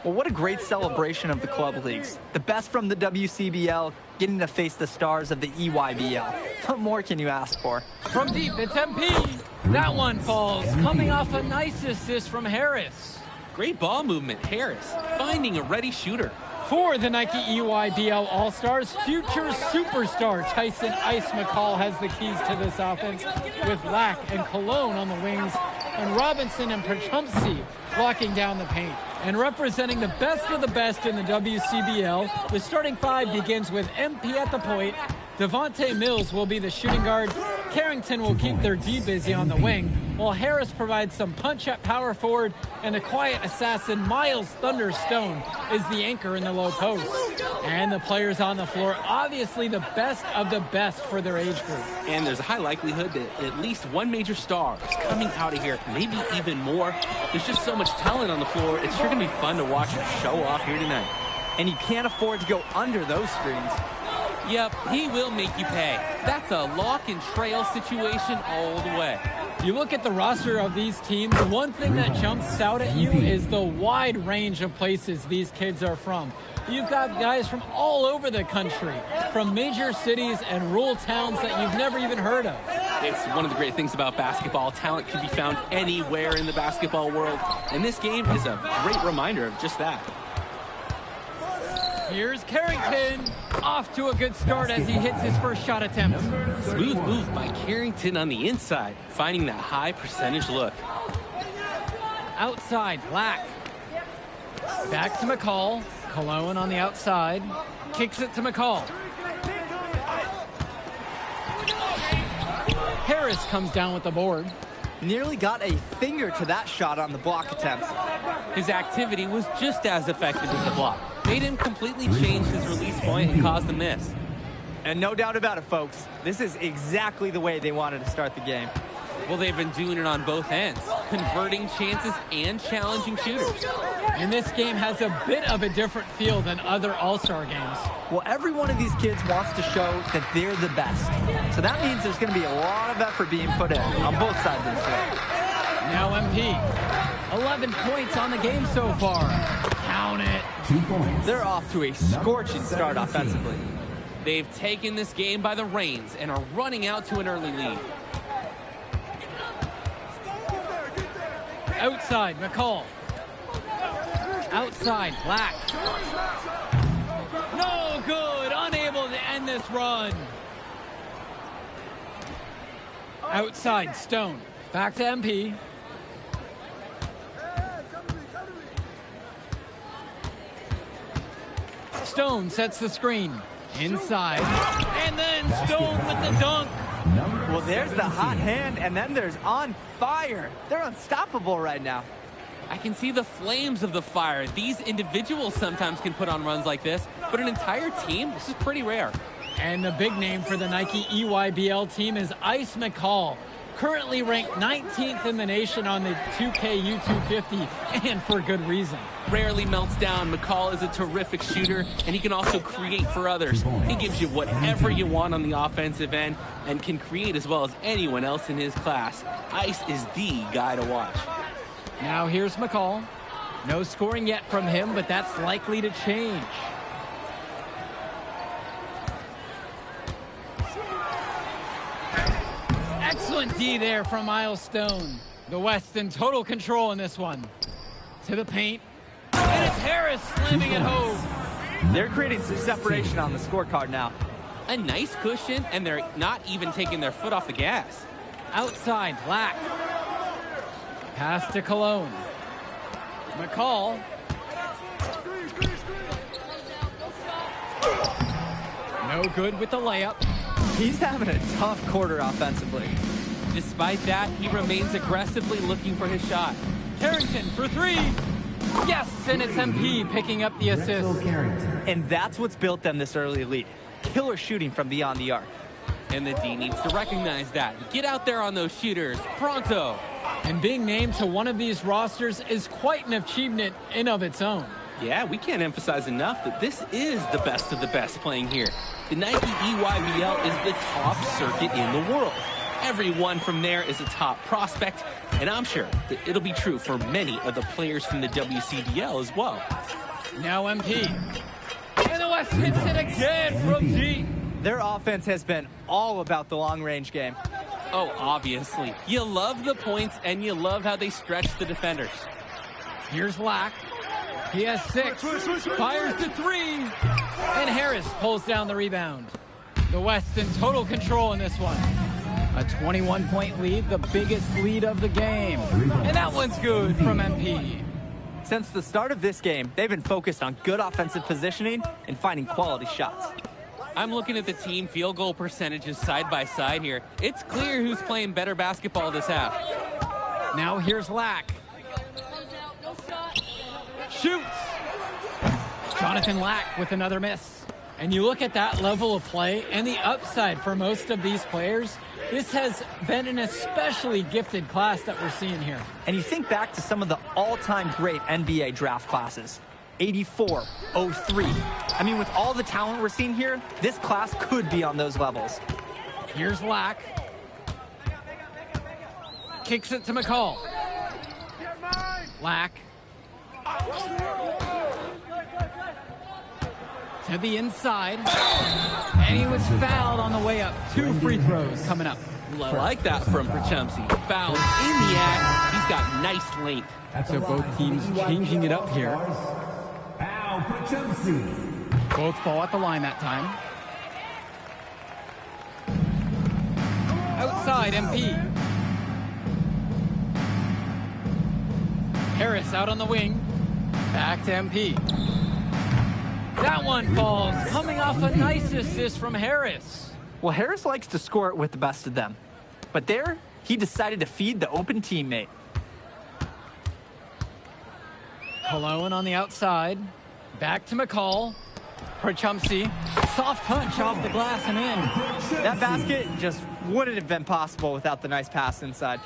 Well, what a great celebration of the club leagues. The best from the WCBL getting to face the stars of the EYBL. What more can you ask for? From deep, it's MP. That one falls, coming off a nice assist from Harris. Great ball movement, Harris, finding a ready shooter. For the Nike EYBL All-Stars, future superstar Tyson Ice McCall has the keys to this offense, with Lack and Cologne on the wings, and Robinson and Perchumsey locking down the paint. And representing the best of the best in the WCBL, the starting 5 begins with MP at the point. Devontae Mills will be the shooting guard. Carrington will keep their D busy on the wing, while Harris provides some punch at power forward, and the quiet assassin Miles Thunder Stone is the anchor in the low post. And the players on the floor, obviously the best of the best for their age group. And there's a high likelihood that at least one major star is coming out of here, maybe even more. There's just so much talent on the floor. It's sure going to be fun to watch him show off here tonight. And you can't afford to go under those screens. Yep, he will make you pay. That's a lock and trail situation all the way. You look at the roster of these teams, the one thing that jumps out at you is the wide range of places these kids are from. You've got guys from all over the country, from major cities and rural towns that you've never even heard of. It's one of the great things about basketball. Talent can be found anywhere in the basketball world, and this game is a great reminder of just that. Here's Carrington, off to a good start as he hits his first shot attempt. Smooth move by Carrington on the inside, finding that high percentage look. Outside, Lack. Back to McCall. Cologne on the outside. Kicks it to McCall. Harris comes down with the board. Nearly got a finger to that shot on the block attempt. His activity was just as effective as the block. Made him completely change his release point and caused the miss. And no doubt about it, folks, this is exactly the way they wanted to start the game. Well, they've been doing it on both ends, converting chances and challenging shooters. And this game has a bit of a different feel than other All-Star games. Well, every one of these kids wants to show that they're the best. So that means there's going to be a lot of effort being put in on both sides of the floor. Now MP. 11 points on the game so far. Count it. 2 points. They're off to a scorching start offensively. They've taken this game by the reins and are running out to an early lead. Outside, McCall. Outside, Black. No good, unable to end this run. Outside, Stone. Back to MP. Stone sets the screen. Inside. And then Stone with the dunk. Well, there's the hot hand, and then there's on fire. They're unstoppable right now. I can see the flames of the fire. These individuals sometimes can put on runs like this, but an entire team, this is pretty rare. And the big name for the Nike EYBL team is Ice McCall, currently ranked 19th in the nation on the 2K YouTube 50, and for good reason. Rarely melts down. McCall is a terrific shooter, and he can also create for others. He gives you whatever you want on the offensive end and can create as well as anyone else in his class. Ice is the guy to watch. Now here's McCall. No scoring yet from him, but that's likely to change. Excellent D there from Miles Stone. The West in total control in this one. To the paint. And it's Harris slamming it home. They're creating some separation on the scorecard now. A nice cushion, and they're not even taking their foot off the gas. Outside, Black. Pass to Cologne. McCall. No good with the layup. He's having a tough quarter offensively. Despite that, he remains aggressively looking for his shot. Carrington for three. Yes, and it's MP picking up the assist. And that's what's built them this early lead. Killer shooting from beyond the arc. And the D needs to recognize that. Get out there on those shooters, pronto. And being named to one of these rosters is quite an achievement in of its own. Yeah, we can't emphasize enough that this is the best of the best playing here. The Nike EYBL is the top circuit in the world. Everyone from there is a top prospect, and I'm sure that it'll be true for many of the players from the WCDL as well. Now MP. And the West hits it again from D. Their offense has been all about the long-range game. Oh, obviously. You love the points, and you love how they stretch the defenders. Here's Lack. He has 6. Fires the 3. And Harris pulls down the rebound. The West in total control in this one. A 21-point lead, the biggest lead of the game. And that one's good from MP. Since the start of this game, they've been focused on good offensive positioning and finding quality shots. I'm looking at the team field goal percentages side by side here. It's clear who's playing better basketball this half. Now here's Lack. Shoots. Jonathan Lack with another miss. And you look at that level of play and the upside for most of these players, this has been an especially gifted class that we're seeing here. And you think back to some of the all-time great NBA draft classes. 84, 03. I mean, with all the talent we're seeing here, this class could be on those levels. Here's Lack. Kicks it to McCall. Lack. To the inside. And he was fouled on the way up. 2 free throws coming up. Like that from Perchumsey. Fouled in the act. He's got nice length. So both teams changing it up here. Both fall at the line that time. Outside, MP. Harris out on the wing. Back to MP. That one falls, coming off a nice assist from Harris. Well, Harris likes to score it with the best of them. But there, he decided to feed the open teammate. Cologne on the outside. Back to McCall. Perchumsey. Soft touch off the glass and in. That basket just wouldn't have been possible without the nice pass inside.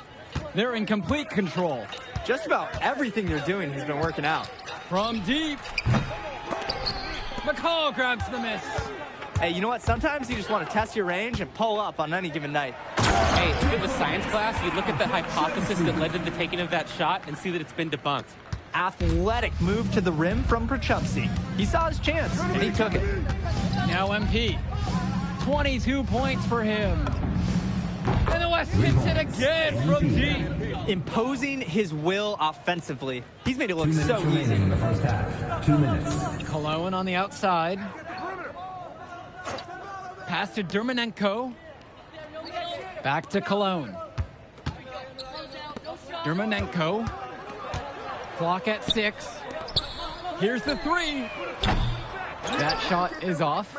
They're in complete control. Just about everything they're doing has been working out. From deep. McCall grabs the miss. Hey, you know what? Sometimes you just want to test your range and pull up on any given night. Hey, if it was science class, you'd look at the hypothesis that led to the taking of that shot and see that it's been debunked. Athletic move to the rim from Perchumsey. He saw his chance, and he took it. Now MP. 22 points for him. And the West hits it again from deep. Imposing his will offensively. He's made it look so easy. In the first half. 2 minutes. Cologne on the outside. Pass to Dermanenko. Back to Cologne. Dermanenko. Clock at 6. Here's the 3. That shot is off.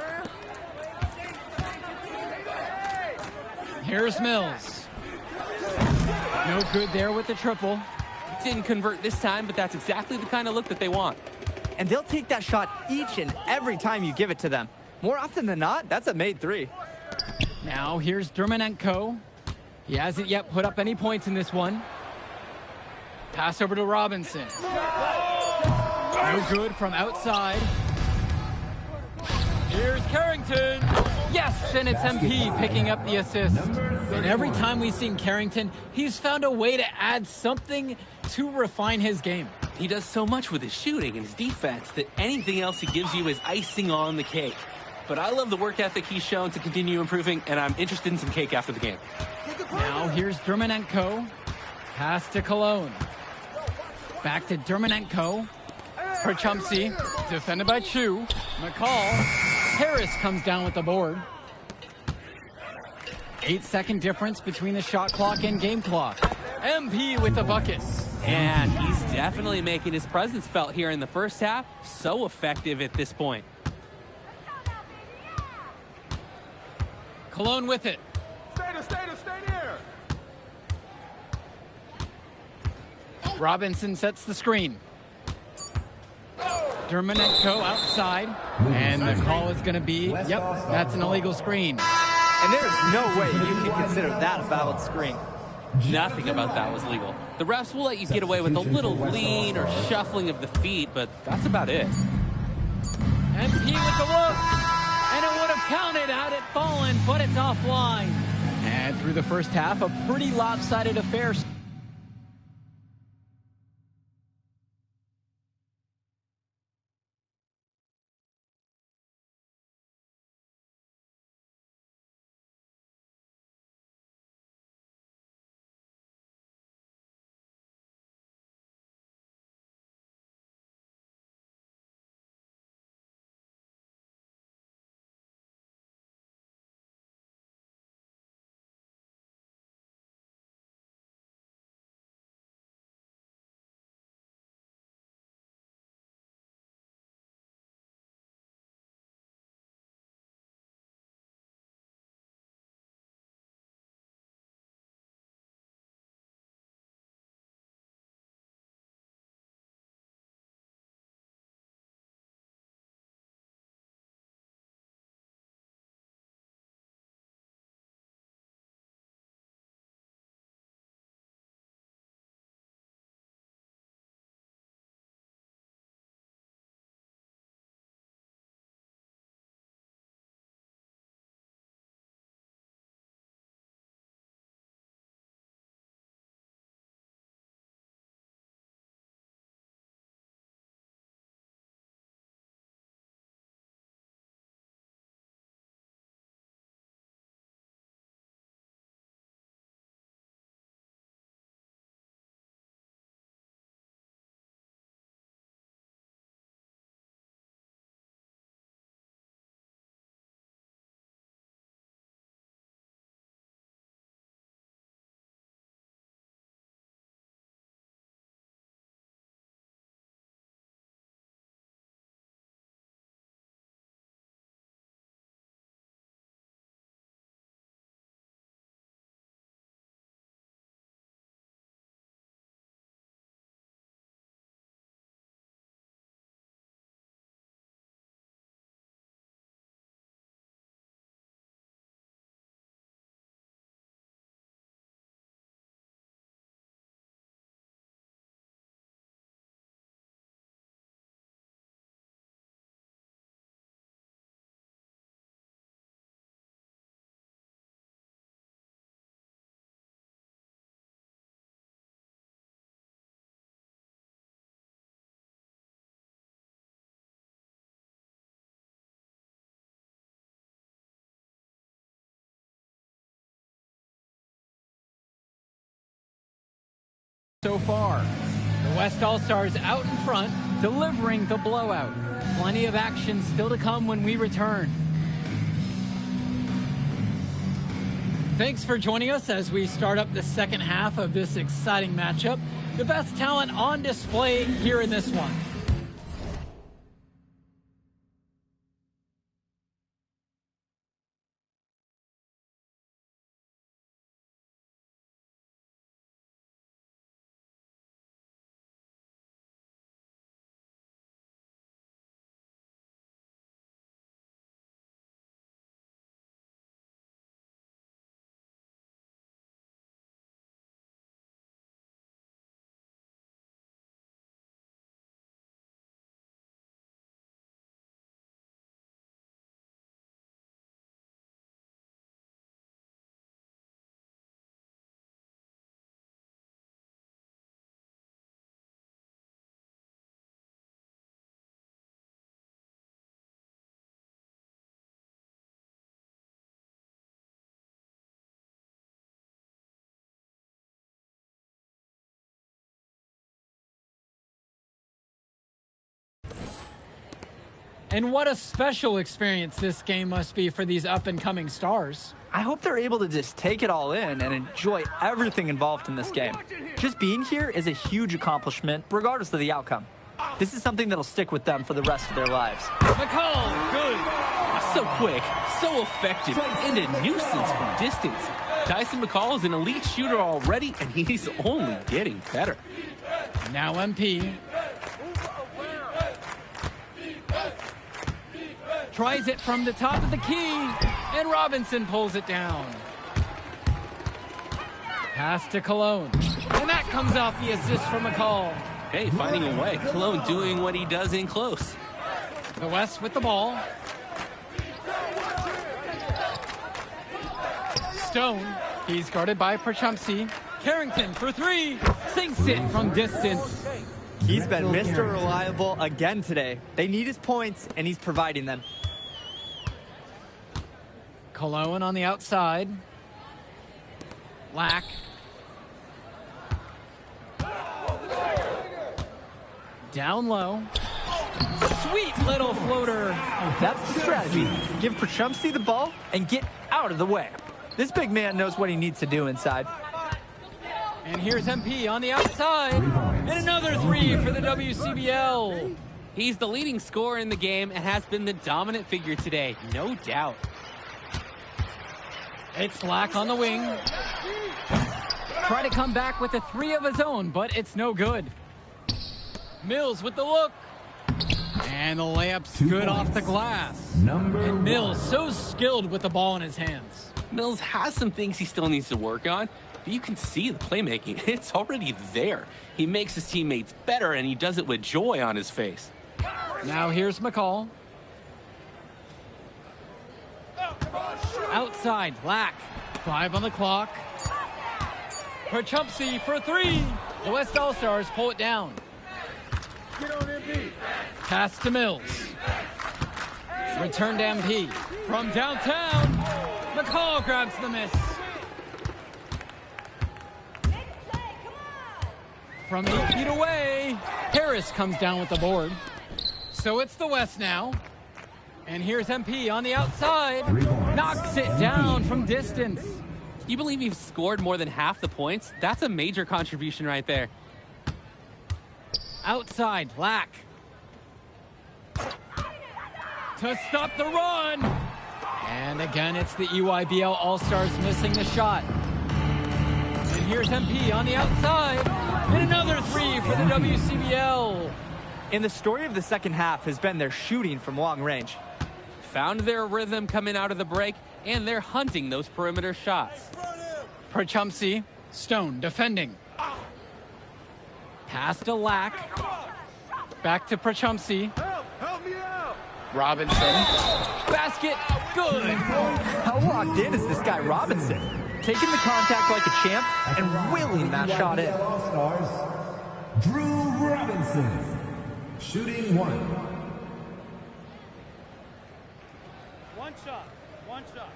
Here's Mills. No good there with the triple. Didn't convert this time, but that's exactly the kind of look that they want. And they'll take that shot each and every time you give it to them. More often than not, that's a made three. Now here's Dermonenko. He hasn't yet put up any points in this one. Pass over to Robinson. No good from outside. Here's Carrington. Yes, and it's MP picking up the assist. And every time we've seen Carrington, he's found a way to add something to refine his game. He does so much with his shooting and his defense that anything else he gives you is icing on the cake. But I love the work ethic he's shown to continue improving, and I'm interested in some cake after the game. Now here's Dermonenko. Pass to Cologne. Back to Dermonenko. For Chumsey. Defended by Chu. McCall. Harris comes down with the board. 8-second difference between the shot clock and game clock. MP with the bucket. And he's definitely making his presence felt here in the first half. So effective at this point. Cologne with it. Stay there. Robinson sets the screen. Dermonenko outside. And the call is going to be, yep, that's an illegal screen. And there's no way you can consider that a valid screen. Nothing about that was legal. The refs will let you get away with a little lean or shuffling of the feet, but that's about it. MP with the look. And it would have counted had it fallen, but it's offline. And through the first half, a pretty lopsided affair. So far, the West All-Stars out in front, delivering the blowout. Plenty of action still to come when we return. Thanks for joining us as we start up the second half of this exciting matchup. The best talent on display here in this one. And what a special experience this game must be for these up-and-coming stars. I hope they're able to just take it all in and enjoy everything involved in this game. Just being here is a huge accomplishment, regardless of the outcome. This is something that'll stick with them for the rest of their lives. McCall, good. So quick, so effective, and a nuisance from distance. Tyson McCall is an elite shooter already, and he's only getting better. Now MP. Tries it from the top of the key, and Robinson pulls it down. Pass to Cologne, and that comes off the assist from McCall. Hey, finding a way. Cologne doing what he does in close. The West with the ball. Stone, he's guarded by Perchumsey. Carrington for three, sinks it from distance. He's been Mr. Reliable again today. They need his points, and he's providing them. Cologne on the outside. Lack. Down low. Sweet little floater. That's the strategy. Give Perchumsey the ball and get out of the way. This big man knows what he needs to do inside. And here's MP on the outside. And another three for the WCBL. He's the leading scorer in the game and has been the dominant figure today, no doubt. It's Lack on the wing. Try to come back with a three of his own, but it's no good. Mills with the look. And the layup's good off the glass. And Mills so skilled with the ball in his hands. Mills has some things he still needs to work on, but you can see the playmaking. It's already there. He makes his teammates better, and he does it with joy on his face. Now here's McCall. Outside, Lack. 5 on the clock. Perchumsey for three. The West All-Stars pull it down. Pass to Mills. Return to MP. From downtown, McCall grabs the miss. From 8 feet away, Harris comes down with the board. So it's the West now. And here's MP on the outside. Knocks it down from distance. You believe he's scored more than half the points? That's a major contribution right there. Outside, Lack. To stop the run. And again, it's the EYBL All-Stars missing the shot. And here's MP on the outside. And another three for the WCBL. And the story of the second half has been their shooting from long range. Found their rhythm coming out of the break, and they're hunting those perimeter shots. Perchumsey, Stone defending. Pass to Lack. Back to Perchumsey. Help me out! Robinson. Basket. Good. How locked in is this guy Robinson? Taking the contact like a champ and willing that shot in. All-Stars, Drew Robinson, shooting one. One shot. One shot.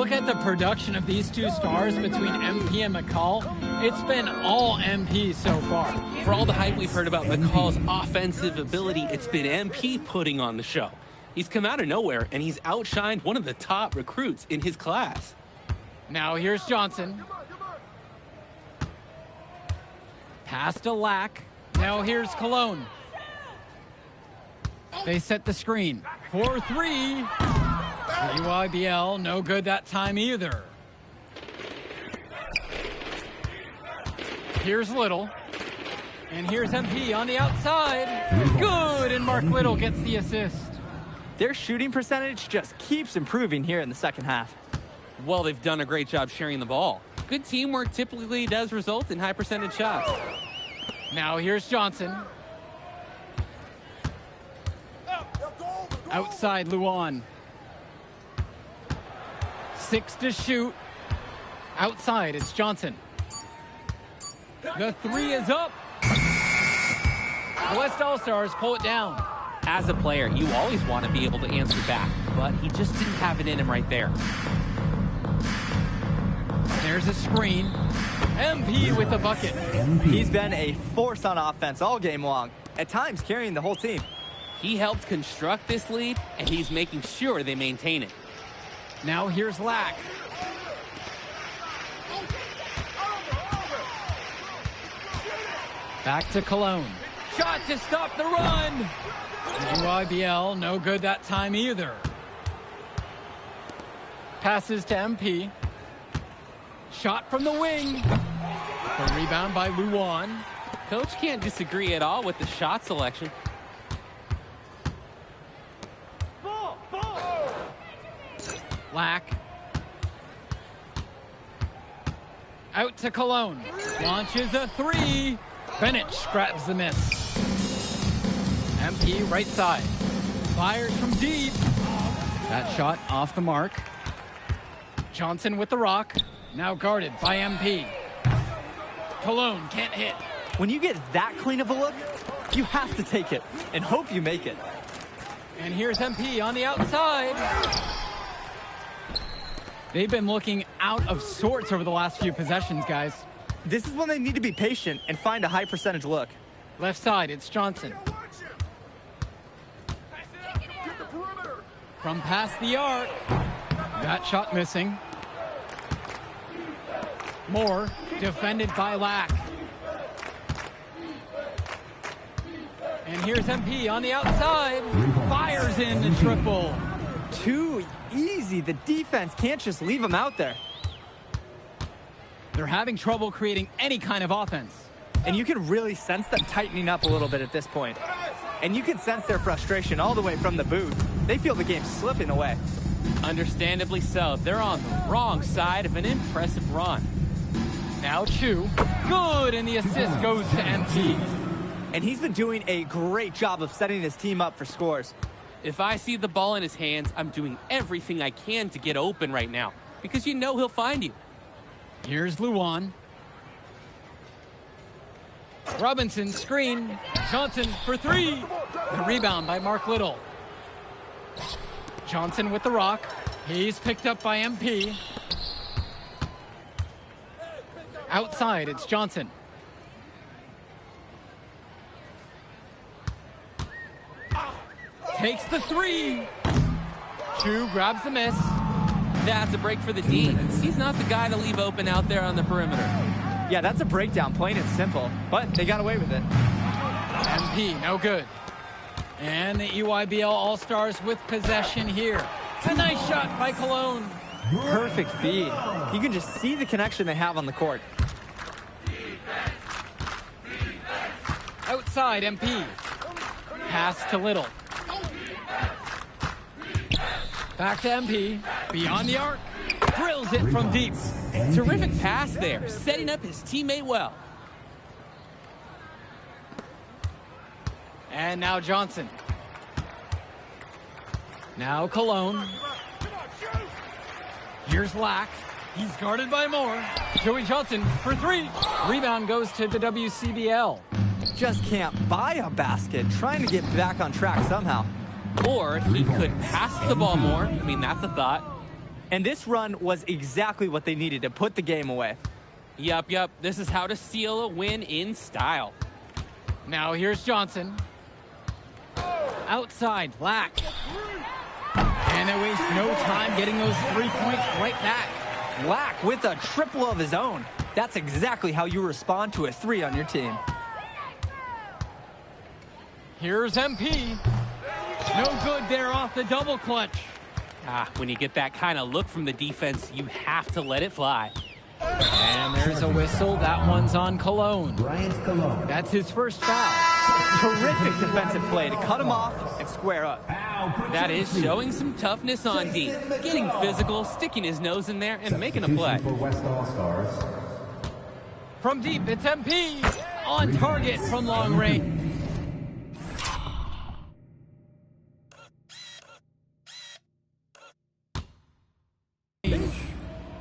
look at the production of these two stars between MP and McCall, it's been all MP so far. For all the hype we've heard about McCall's offensive ability, it's been MP putting on the show. He's come out of nowhere, and he's outshined one of the top recruits in his class. Now here's Johnson. Pass to Lack. Now here's Cologne. They set the screen. 4-3. UIBL, no good that time either. Here's Little. And here's MP on the outside. Good, and Mark Little gets the assist. Their shooting percentage just keeps improving here in the second half. Well, they've done a great job sharing the ball. Good teamwork typically does result in high percentage shots. Now here's Johnson. Outside Luan. 6 to shoot. Outside, it's Johnson. The 3 is up. The West All-Stars pull it down. As a player, you always want to be able to answer back, but he just didn't have it in him right there. There's a screen. MP with the bucket. He's been a force on offense all game long, at times carrying the whole team. He helped construct this lead, and he's making sure they maintain it. Now here's Lack. Back to Cologne. Shot to stop the run. UIBL, no good that time either. Passes to MP. Shot from the wing. The rebound by Luan. Coach can't disagree at all with the shot selection. Lack. Out to Cologne. Launches a 3. Bennett grabs the miss. MP right side. Fires from deep. That shot off the mark. Johnson with the rock. Now guarded by MP. Cologne can't hit. When you get that clean of a look, you have to take it and hope you make it. And here's MP on the outside. They've been looking out of sorts over the last few possessions, guys. This is when they need to be patient and find a high percentage look. Left side, it's Johnson. From past the arc. That shot missing. Moore, defended by Lack. And here's MP on the outside. Fires in the triple. Too easy. The defense can't just leave him out there. They're having trouble creating any kind of offense. And you can really sense them tightening up a little bit at this point. And you can sense their frustration all the way from the booth. They feel the game slipping away. Understandably so. They're on the wrong side of an impressive run. Now Chu. Good, and the assist goes to MP. And he's been doing a great job of setting his team up for scores. If I see the ball in his hands, I'm doing everything I can to get open right now, because you know he'll find you. Here's Luan. Robinson screen. Johnson for 3. The rebound by Mark Little. Johnson with the rock. He's picked up by MP. Outside, it's Johnson. Takes the 3. Chu grabs the miss. That's a break for the D. He's not the guy to leave open out there on the perimeter. Yeah, that's a breakdown, plain and simple. But they got away with it. MP, no good. And the EYBL All-Stars with possession here. A nice shot by Cologne. Perfect feed. You can just see the connection they have on the court. Outside, MP. Pass to Little. Back to MP. Beyond the arc. Drills it from deep. Terrific pass there, setting up his teammate well. And now Johnson. Now Cologne. Here's Lack. He's guarded by Moore. Joey Johnson for 3. Rebound goes to the WCBL. Just can't buy a basket, trying to get back on track somehow. Or he could pass the ball more. I mean, that's a thought. And this run was exactly what they needed to put the game away. Yup. This is how to seal a win in style. Now here's Johnson. Outside, Black. And they waste no time getting those 3 points right back. Black with a triple of his own. That's exactly how you respond to a 3 on your team. Here's MP. No good there off the double clutch. When you get that kind of look from the defense, you have to let it fly. And there's a whistle. That one's on Cologne. Bryant Cologne. That's his first foul. Terrific defensive play to cut him off and square up. That is showing some toughness on D. Getting physical, sticking his nose in there, and making a play. For West All-Stars. From deep, it's MP. On target from long range.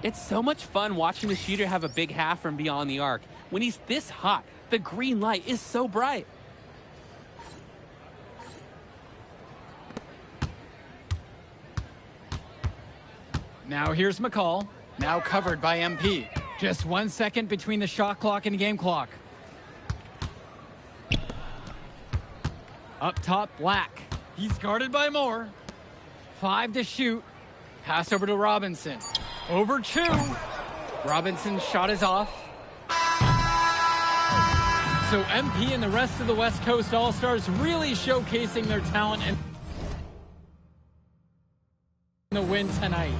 It's so much fun watching the shooter have a big half from beyond the arc. When he's this hot, the green light is so bright. Now here's McCall. Now covered by MP. Just 1 second between the shot clock and game clock. Up top, Black. He's guarded by Moore. 5 to shoot. Pass over to Robinson. Over 2. Robinson's shot is off. So MP and the rest of the West Coast All-Stars really showcasing their talent and the win tonight.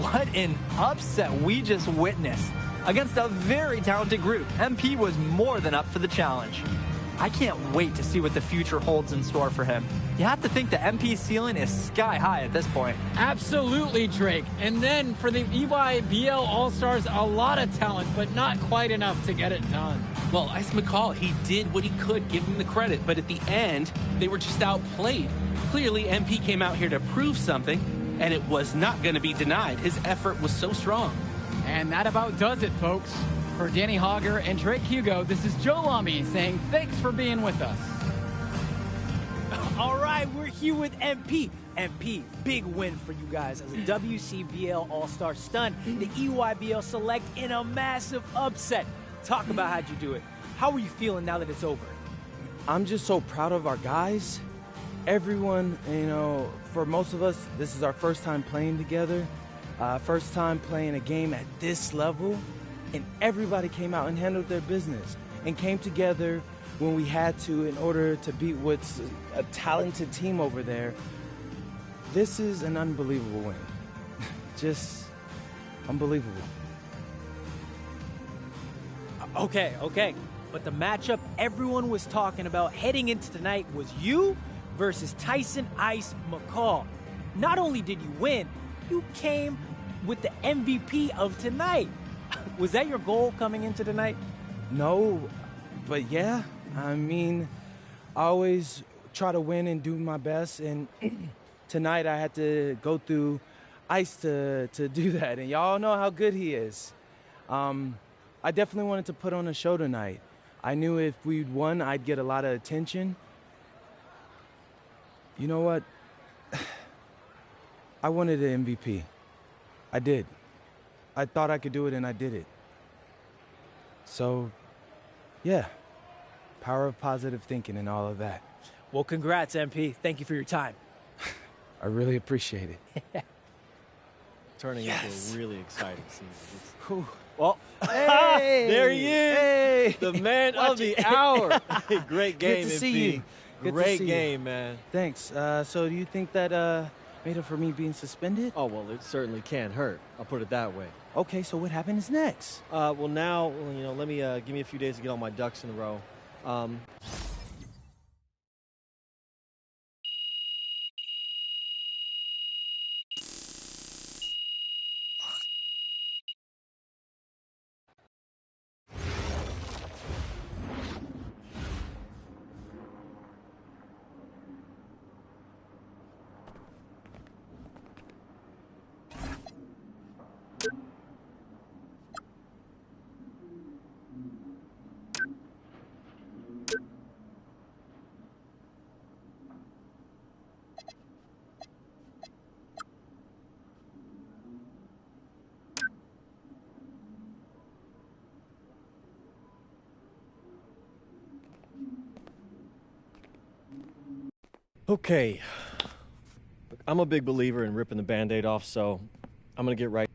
What an upset we just witnessed. Against a very talented group, MP was more than up for the challenge. I can't wait to see what the future holds in store for him. You have to think the MP ceiling is sky high at this point. Absolutely, Drake. And then for the EYBL All-Stars, a lot of talent, but not quite enough to get it done. Well, Ice McCall, he did what he could, give him the credit, but at the end, they were just outplayed. Clearly, MP came out here to prove something, and it was not going to be denied. His effort was so strong. And that about does it, folks. For Danny Hogger and Drake Hugo, this is Joe Lamy saying thanks for being with us. All right, we're here with MP. MP, big win for you guys as a WCBL All-Star stunned the EYBL Select in a massive upset. Talk about how'd you do it. How are you feeling now that it's over? I'm just so proud of our guys. Everyone, you know, for most of us, this is our first time playing together. First time playing a game at this level. And everybody came out and handled their business and came together when we had to in order to beat what's a talented team over there. This is an unbelievable win. Just unbelievable. Okay. But the matchup everyone was talking about heading into tonight was you versus Tyson Ice McCall. Not only did you win, you came with the MVP of tonight. Was that your goal coming into tonight? No, but yeah. I mean, I always try to win and do my best, and tonight I had to go through Ice to do that, and y'all know how good he is. I definitely wanted to put on a show tonight. I knew if we'd won, I'd get a lot of attention. You know what? I wanted an MVP. I did. I thought I could do it, and I did it. So, yeah, power of positive thinking and all of that. Well, congrats, MP. Thank you for your time. I really appreciate it. Turning into a really exciting scene. Well, Hey, there he is, Hey, the man of the hour. Great game, Good to see MP. you. Good to Great see you. game, man. Thanks. So do you think that made up for me being suspended? Oh, well, it certainly can't hurt. I'll put it that way. Okay, so what happens next? Well, now, you know, let me give me a few days to get all my ducks in a row. Okay. Look, I'm a big believer in ripping the Band-Aid off, so I'm gonna get right.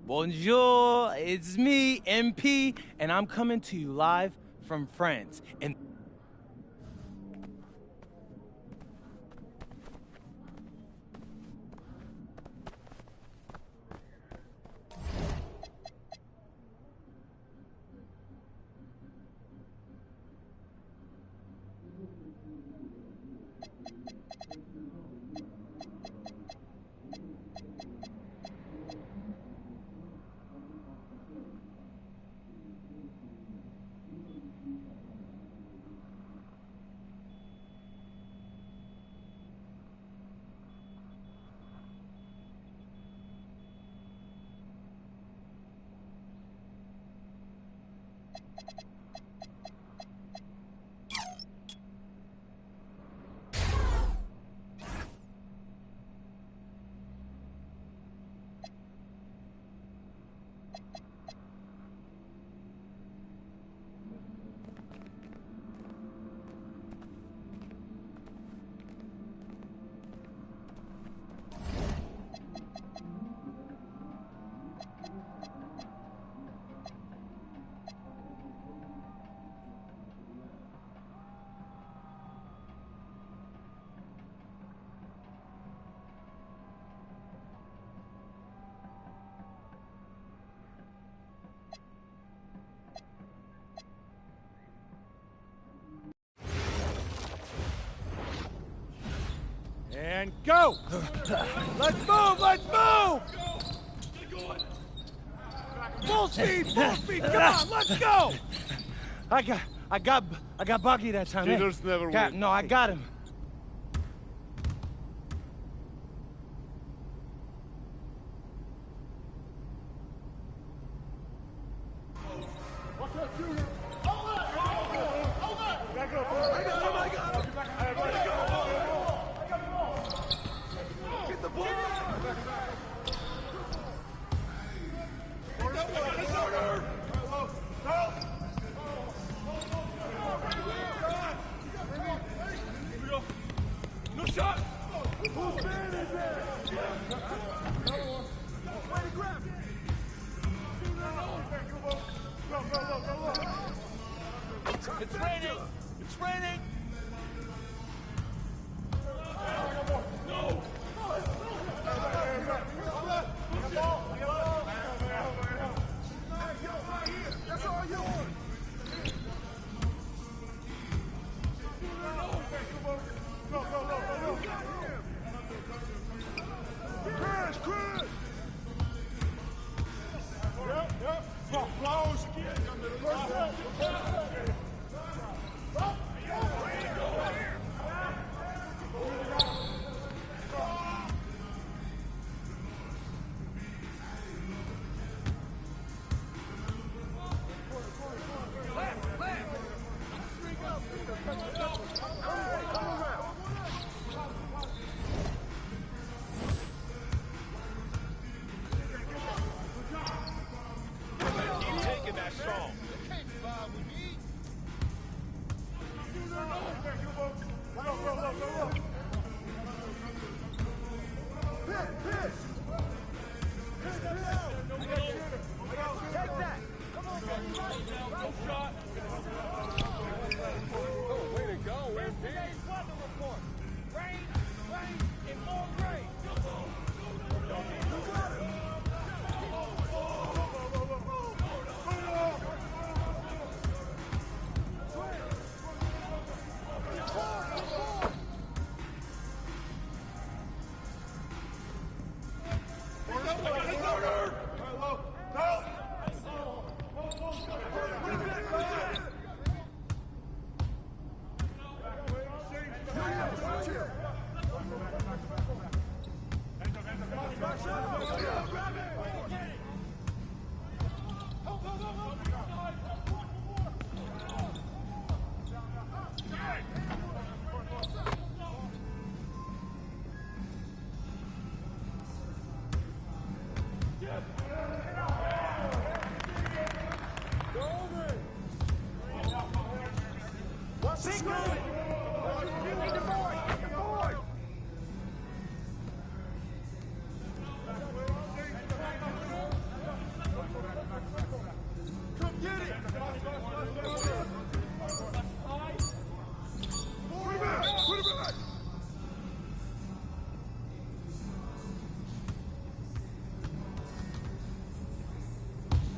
Bonjour, it's me, MP, and I'm coming to you live from France. And And go! Let's move! Let's move! Full speed! Full speed! Come on! Let's go! I got Bucky that time. Cheaters never win. No, I got him.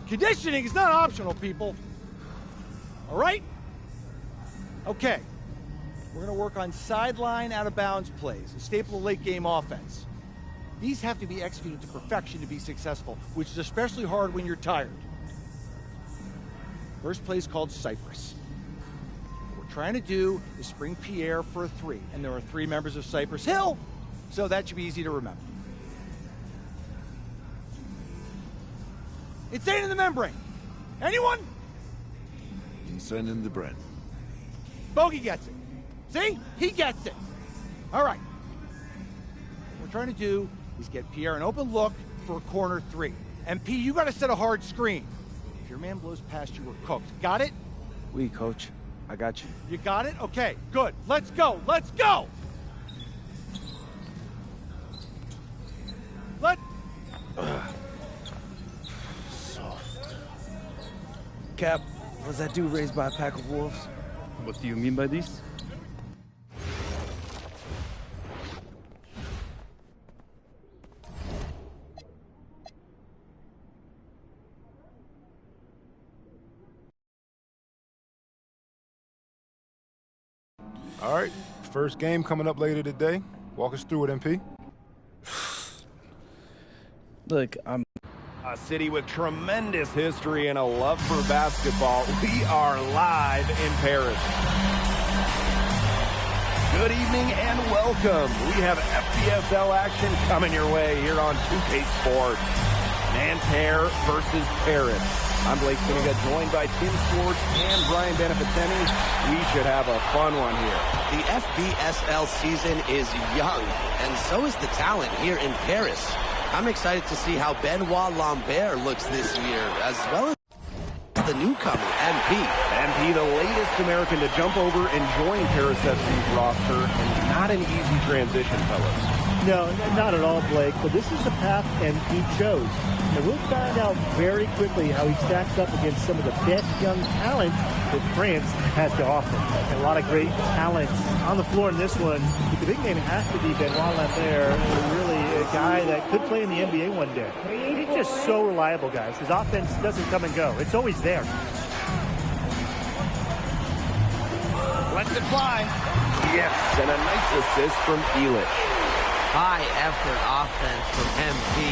Conditioning is not optional, people. All right? Okay. We're going to work on sideline out-of-bounds plays, a staple of late-game offense. These have to be executed to perfection to be successful, which is especially hard when you're tired. First play is called Cypress. What we're trying to do is spring Pierre for a 3, and there are 3 members of Cypress Hill, so that should be easy to remember. Insane in the membrane. Anyone? Insane in the brain. Bogey gets it. See? He gets it. All right. What we're trying to do is get Pierre an open look for a corner 3. MP, you got to set a hard screen. If your man blows past you, we're cooked. Got it? Oui, coach. I got you. You got it? Okay, good. Let's go. Let's go. Cap, was that dude raised by a pack of wolves? What do you mean by this? All right, first game coming up later today. Walk us through it, MP. Look, I'm a city with tremendous history and a love for basketball. We are live in Paris. Good evening and welcome. We have FPSL action coming your way here on 2K Sports. Nanterre versus Paris. I'm Blake Siniga, joined by Tim Swartz and Brian Beneficeni. We should have a fun one here. The FBSL season is young, and so is the talent here in Paris. I'm excited to see how Benoit Lambert looks this year, as well as the newcomer, MP. MP, the latest American to jump over and join Paris FC's roster, and not an easy transition, fellas. No, not at all, Blake, but this is the path MP chose. And we'll find out very quickly how he stacks up against some of the best young talent that France has to offer. And a lot of great talents on the floor in this one. But the big name has to be Benoit Lambert, really a guy that could play in the NBA one day. He's just so reliable, guys. His offense doesn't come and go. It's always there. Lets it fly. Yes, and a nice assist from Elich. High-effort offense from MP.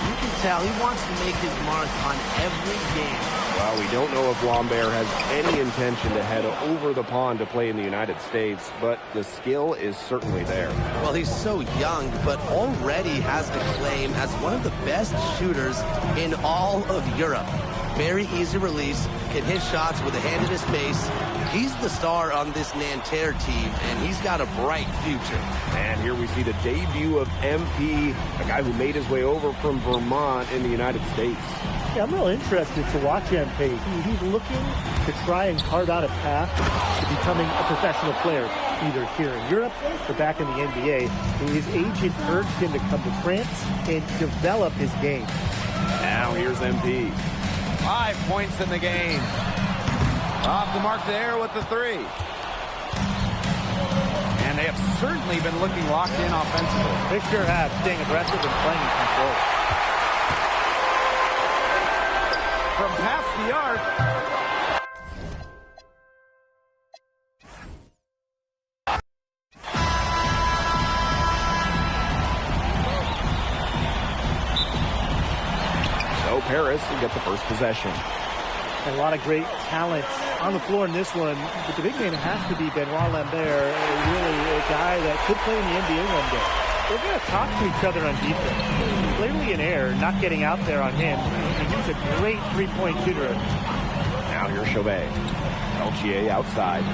You can tell he wants to make his mark on every game. Well, we don't know if Lambert has any intention to head over the pond to play in the United States, but the skill is certainly there. Well, he's so young, but already has a claim as one of the best shooters in all of Europe. Very easy release, can hit shots with a hand in his face. He's the star on this Nanterre team, and he's got a bright future. And here we see the debut of MP, a guy who made his way over from Vermont in the United States. Yeah, I'm real interested to watch MP. He's looking to try and carve out a path to becoming a professional player, either here in Europe or back in the NBA. His agent urged him to come to France and develop his game. Now here's MP. 5 points in the game. Off the mark there with the 3. And they have certainly been looking locked in offensively. They sure have, staying aggressive and playing in control. From past the arc. So Paris will get the first possession. And a lot of great talent on the floor in this one, but the big name has to be Benoit Lambert, really a guy that could play in the NBA one day. They're going to talk to each other on defense. Clearly an error not getting out there on him. And he's a great three-point shooter. Now here's Chauvet. Peltier outside.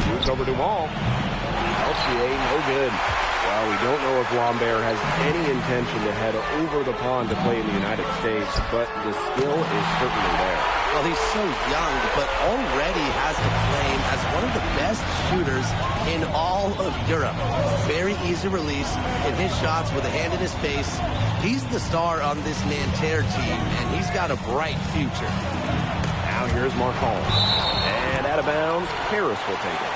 Shoots over Duval. Peltier, no good. Well, we don't know if Lambert has any intention to head over the pond to play in the United States, but the skill is certainly there. Well, he's so young, but already has a claim as one of the best shooters in all of Europe. Very easy release, can hit shots with a hand in his face. He's the star on this Nanterre team, and he's got a bright future. Now here's Marcon. And out of bounds, Paris will take it.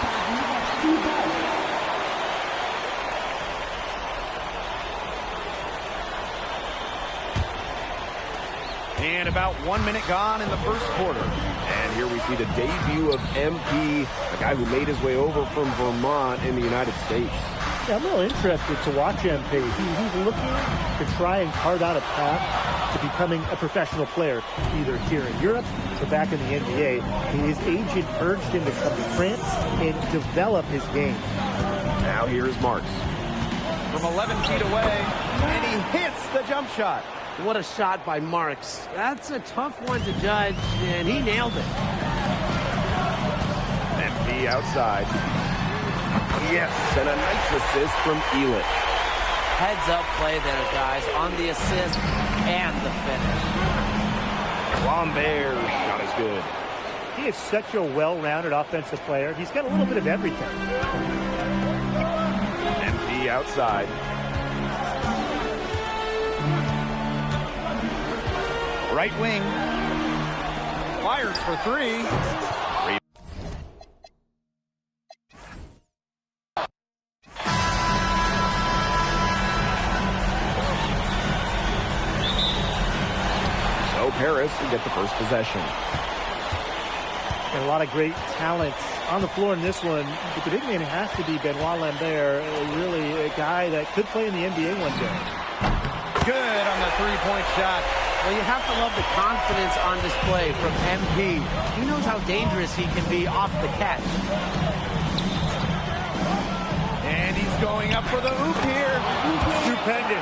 And about 1 minute gone in the first quarter. And here we see the debut of MP, a guy who made his way over from Vermont in the United States. Yeah, I'm real interested to watch MP. He's looking to try and carve out a path to becoming a professional player, either here in Europe or back in the NBA. His agent urged him to come to France and develop his game. Now here's Marks. From 11 feet away, and he hits the jump shot. What a shot by Marks. That's a tough one to judge, and he nailed it. MP outside. Yes, and a nice assist from Elitch. Heads-up play there, guys, on the assist and the finish. Lambert's shot is good. He is such a well-rounded offensive player. He's got a little bit of everything. MP outside. Right wing. Fires for three. So Paris will get the first possession. And a lot of great talent on the floor in this one. But the big man has to be Benoit Lambert, really a guy that could play in the NBA one day. Good on the three-point shot. Well, you have to love the confidence on display from MP. He knows how dangerous he can be off the catch. And he's going up for the oop here. Stupendous.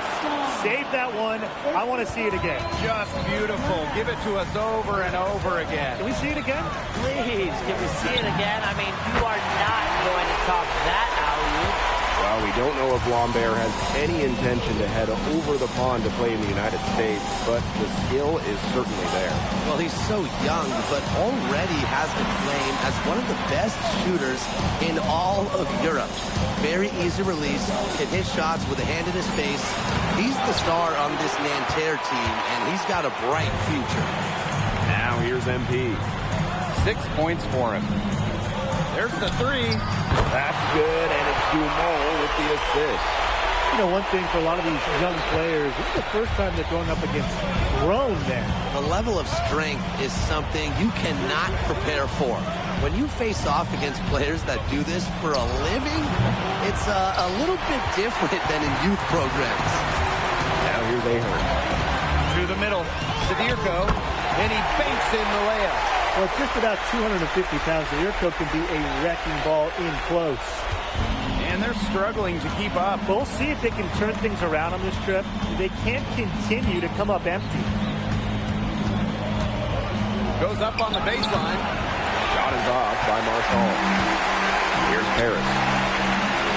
Save that one. I want to see it again. Just beautiful. Give it to us over and over again. Can we see it again? Please, can we see it again? I mean, you are not going to top that alley-oop. Well, we don't know if Lambert has any intention to head over the pond to play in the United States, but the skill is certainly there. Well, he's so young, but already has been claimed as one of the best shooters in all of Europe. Very easy release, can hit shots with a hand in his face. He's the star on this Nanterre team, and he's got a bright future. Now here's MP. 6 points for him. There's the three. That's good, and it's Dumont with the assist. You know, one thing for a lot of these young players, this is the first time they're going up against grown men. The level of strength is something you cannot prepare for. When you face off against players that do this for a living, it's a little bit different than in youth programs. Now here's Ahern. To the middle, Zadirko, and he banks in the layup. Well, at just about 250 pounds, Zadirko can be a wrecking ball in close. And they're struggling to keep up. We'll see if they can turn things around on this trip. They can't continue to come up empty. Goes up on the baseline. Shot is off by Marshall. Here's Paris.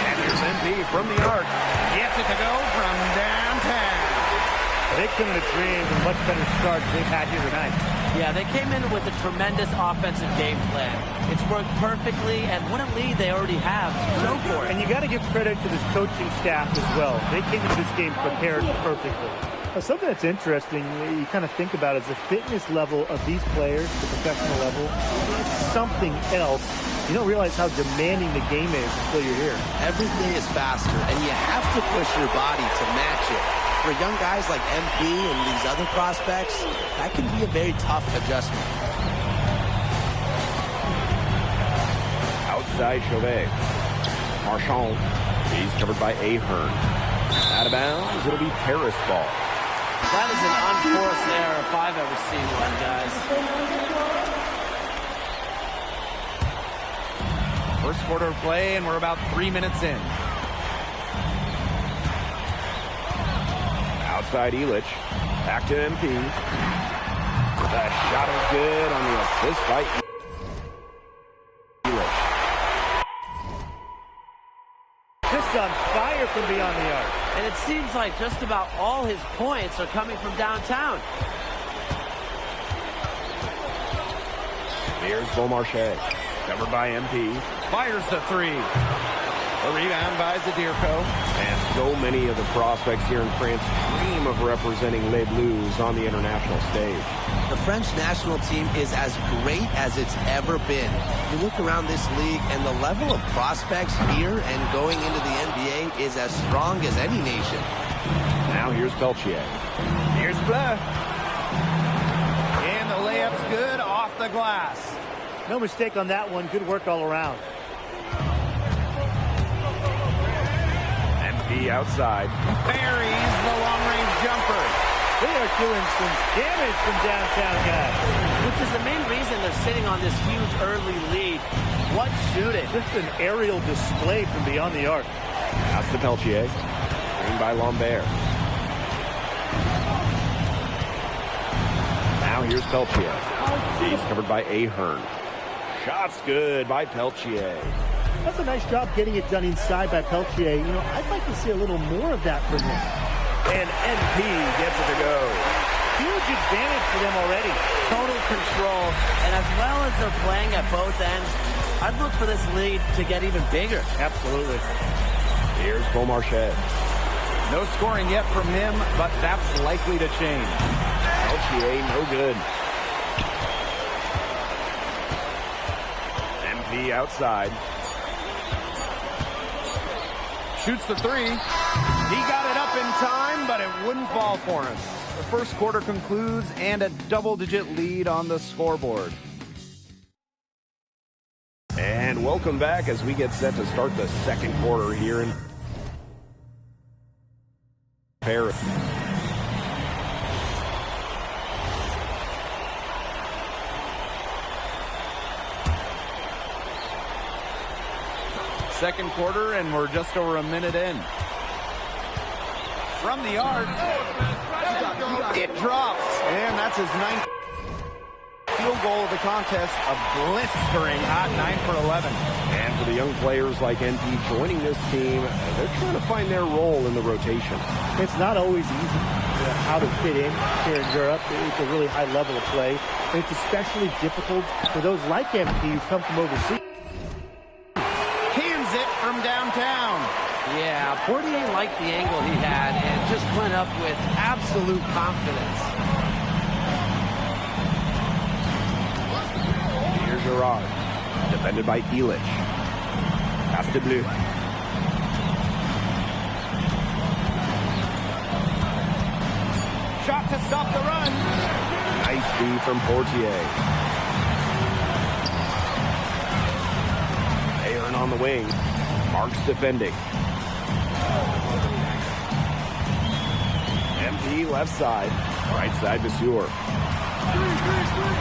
And here's MP from the arc. Gets it to go from downtown. They couldn't have dreamed of a much better start than they've had here tonight. Yeah, they came in with a tremendous offensive game plan. It's worked perfectly, and what a lead they already have to show for it. And you got to give credit to this coaching staff as well. They came into this game prepared perfectly. Now, something that's interesting, you kind of think about is the fitness level of these players, the professional level. It's something else. You don't realize how demanding the game is until you're here. Every day is faster, and you have to push your body to match it. For young guys like MP and these other prospects, that can be a very tough adjustment. Outside Chauvet. Marchand. He's covered by Ahern. Out of bounds, it'll be Paris ball. That is an unforced error if I've ever seen one, guys. First quarter of play, and we're about 3 minutes in. Outside Elitch. Back to MP. The shot is good on the assist by Elitch. Just on fire from beyond the arc. And it seems like just about all his points are coming from downtown. Here's Beaumarchais. Covered by MP. Fires the three. A rebound by Zadirko. And so many of the prospects here in France dream of representing Les Bleus on the international stage. The French national team is as great as it's ever been. You look around this league, and the level of prospects here and going into the NBA is as strong as any nation. Now here's Peltier. Here's Bleu. Shot's good off the glass. No mistake on that one. Good work all around. MP outside. Buries the long-range jumper. They are doing some damage from downtown, guys. Which is the main reason they're sitting on this huge early lead. What shooting? Just an aerial display from beyond the arc. Pass to Peltier. Screened by Lambert. Now here's Peltier. He's covered by Ahern. Shot's good by Peltier. That's a nice job getting it done inside by Peltier. You know, I'd like to see a little more of that from him. And NP gets it to go. Huge advantage for them already. Total control. And as well as they're playing at both ends, I'd look for this lead to get even bigger. Absolutely. Here's Beaumarchais. No scoring yet from him, but that's likely to change. Peltier, no good. MP outside. Shoots the three. He got it up in time, but it wouldn't fall for him. The first quarter concludes and a double-digit lead on the scoreboard. And welcome back as we get set to start the second quarter here in Paris. Second quarter, and we're just over a minute in. From the arc, it drops, and that's his ninth field goal of the contest, a blistering hot 9 for 11. And for the young players like NP joining this team, they're trying to find their role in the rotation. It's not always easy how to fit in here in Europe. It's a really high level of play. And it's especially difficult for those like NP who come from overseas. Cans it from downtown. Yeah, Portier liked the angle he had and just went up with absolute confidence. Here's Gerard, defended by Illich. Pass to Bleu. Shot to stop the run. Nice D from Portier. Ahern on the wing. Marks defending. MP left side. Right side to Seward.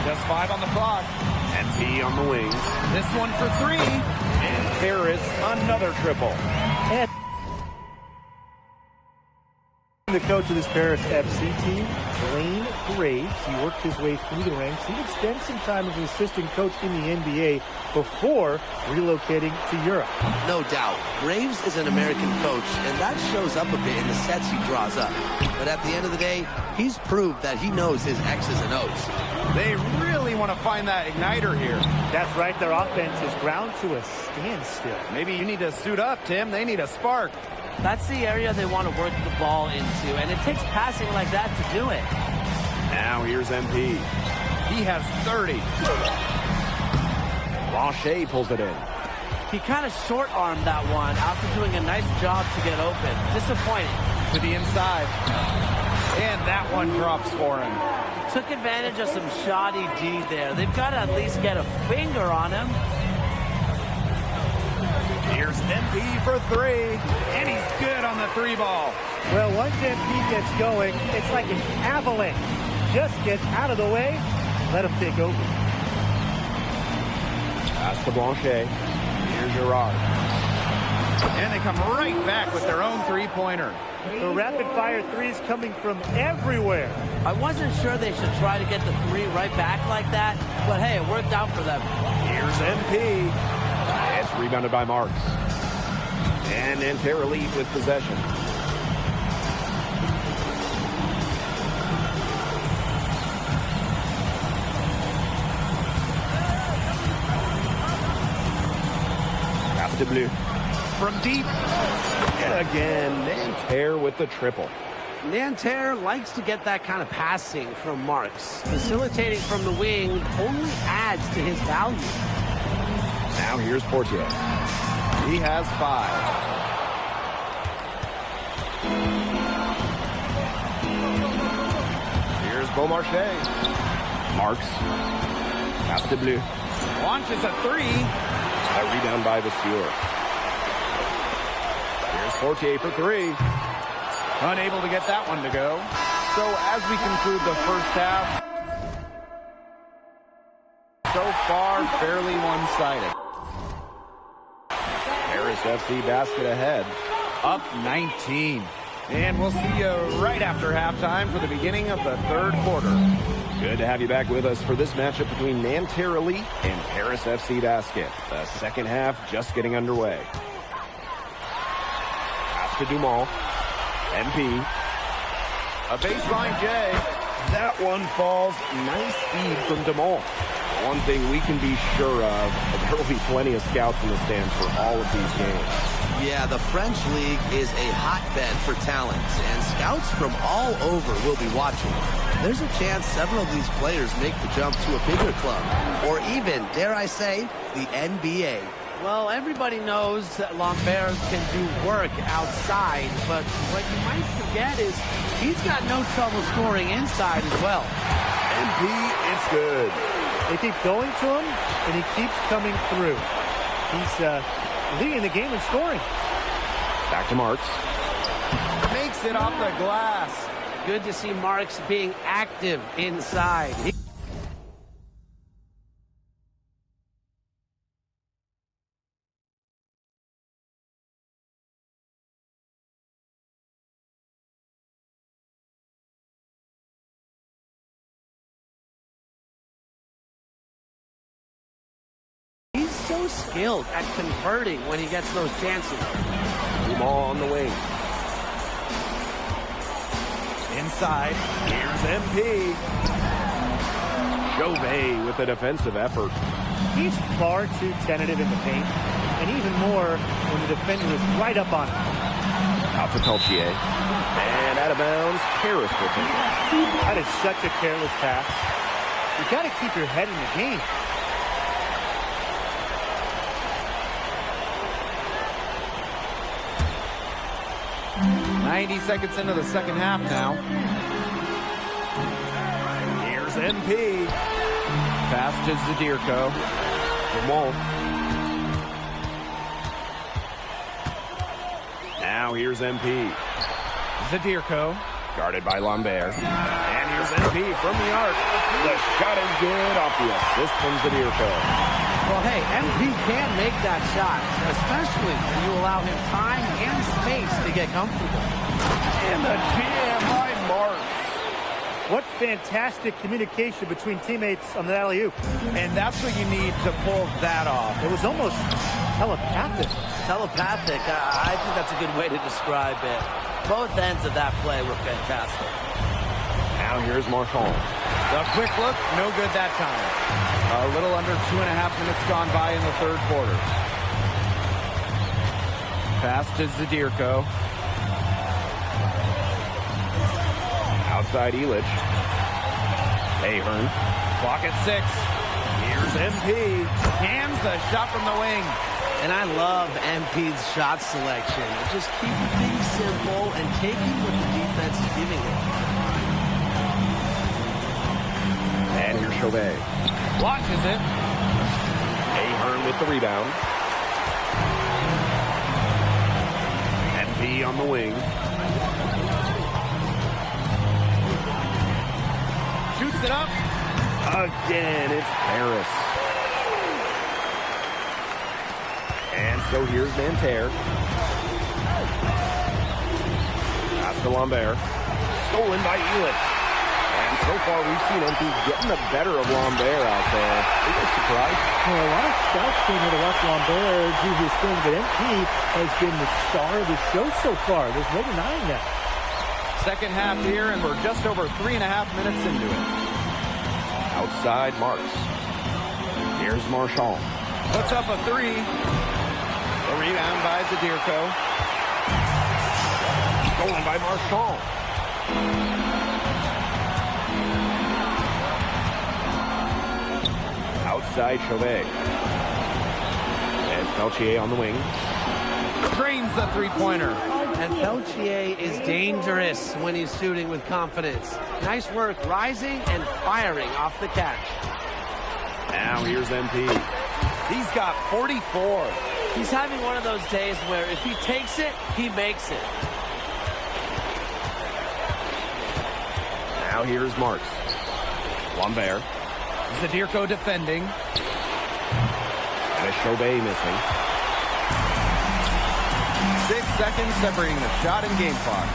Just 5 on the clock. MP on the wing. This one for 3. And Paris, another triple. And the coach of this Paris FC team, Blaine Graves, he worked his way through the ranks. He would spend some time as an assistant coach in the NBA before relocating to Europe. No doubt. Graves is an American coach, and that shows up a bit in the sets he draws up. But at the end of the day, he's proved that he knows his X's and O's. They really want to find that igniter here. That's right. Their offense is ground to a standstill. Maybe you need to suit up, Tim. They need a spark. That's the area they want to work the ball into, and it takes passing like that to do it. Now here's MP. He has 30. Blanchet pulls it in. He kind of short-armed that one after doing a nice job to get open. Disappointing. To the inside. And that one drops for him. Took advantage of some shoddy D there. They've got to at least get a finger on him. Here's MP for 3. And he's good on the 3 ball. Well, once MP gets going, it's like an avalanche. Just get out of the way, let him take over. Pass to Blanchet. Here's Gerard. And they come right back with their own 3-pointer. The rapid-fire threes coming from everywhere. I wasn't sure they should try to get the 3 right back like that, but hey, it worked out for them. Here's MP. It's rebounded by Marks. And Nanterre lead with possession. Pass to Bleu. From deep. And again, Nanterre with the triple. Nanterre likes to get that kind of passing from Marks. Facilitating from the wing only adds to his value. Now here's Portier. He has 5. Here's Beaumarchais. Marks. Pass to Bleu. Launches a three. A rebound by Vasseur. Here's Fortier for three. Unable to get that one to go. So as we conclude the first half, so far fairly one-sided. Paris FC basket ahead. Up 19. And we'll see you right after halftime for the beginning of the third quarter. Good to have you back with us for this matchup between Nanterre Elite and Paris FC Basket. The second half just getting underway. Pass to Dumont. MP. A baseline J. That one falls. Nice feed from Dumont. One thing we can be sure of, there will be plenty of scouts in the stands for all of these games. Yeah, the French League is a hotbed for talent, and scouts from all over will be watching. There's a chance several of these players make the jump to a bigger club, or even, dare I say, the NBA. Well, everybody knows that Lambert can do work outside, but what you might forget is he's got no trouble scoring inside as well. MP, it's good. They keep going to him, and he keeps coming through. He's leading the game in scoring. Back to Marks. Makes it off the glass. Good to see Marks being active inside. He's so skilled at converting when he gets those chances. Dumont on the wing. Inside, here's MP. Chauvet with a defensive effort. He's far too tentative in the paint, and even more when the defender is right up on him. Out to Peltier. And out of bounds, Paris will take it. That is such a careless pass. You got to keep your head in the game. .90 seconds into the second half now. Here's MP. Pass to Zadirko. Dumont. Now here's MP. Zadirko. Guarded by Lambert. And here's MP from the arc. The shot is good off the assist from Zadirko. Well, hey, MP can make that shot, especially when you allow him time and space to get comfortable. And the jam by Marks. What fantastic communication between teammates on the alley-oop. And that's what you need to pull that off. It was almost telepathic. Telepathic, I think that's a good way to describe it. Both ends of that play were fantastic. Now here's Marchand. The quick look, no good that time. A little under 2.5 minutes gone by in the third quarter. Pass to Zadirko. Outside Illich. Ahern. Clock at 6. Here's MP. Cams the shot from the wing. And I love MP's shot selection. Just keep things simple and taking what the defense is giving him. And here's Chauvet. Launches it. Ahern with the rebound. MP on the wing. Shoots it up. Again, it's Paris. And so here's Nanterre. Pass to Lambert. Stolen by Elitch. And so far, we've seen MP getting the better of Lambert out there. Are you surprised? Well, a lot of scouts came here to watch Lambert do his thing, but MP has been the star of the show so far. There's no denying that. Second half here, and we're just over 3.5 minutes into it. Outside Marks. Here's Marchand. Puts up a three. The rebound by Zadirko. Stolen by Marchand. Outside Chauvet. And Peltier on the wing. Drains the three-pointer. And Peltier is dangerous when he's shooting with confidence. Nice work rising and firing off the catch. Now here's MP. He's got 44. He's having one of those days where if he takes it, he makes it. Now here's Marks. Lambert. Zadirko defending. And a Chauvet missing. 6 seconds separating the shot and game clock.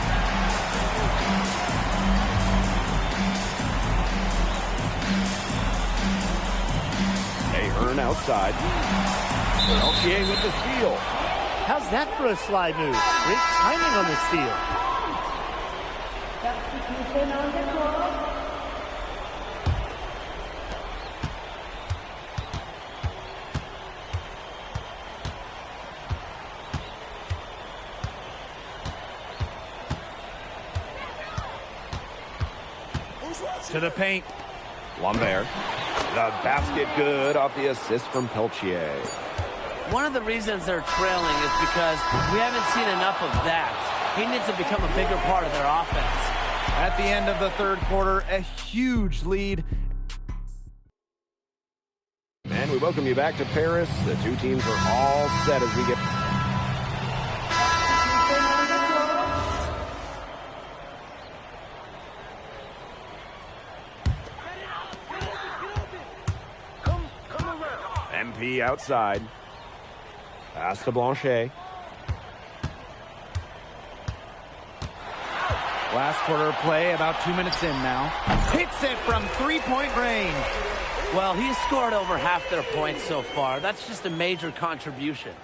Ahern outside. Peltier with the steal. How's that for a slide move? Great timing on the steal. To the paint. Lambert. The basket good off the assist from Peltier. One of the reasons they're trailing is because we haven't seen enough of that. He needs to become a bigger part of their offense. At the end of the third quarter, a huge lead. And we welcome you back to Paris. The two teams are all set as we get... MP outside. Pass to Blanchet. Last quarter play, about 2 minutes in now. Hits it from three-point range. Well, he's scored over half their points so far. That's just a major contribution.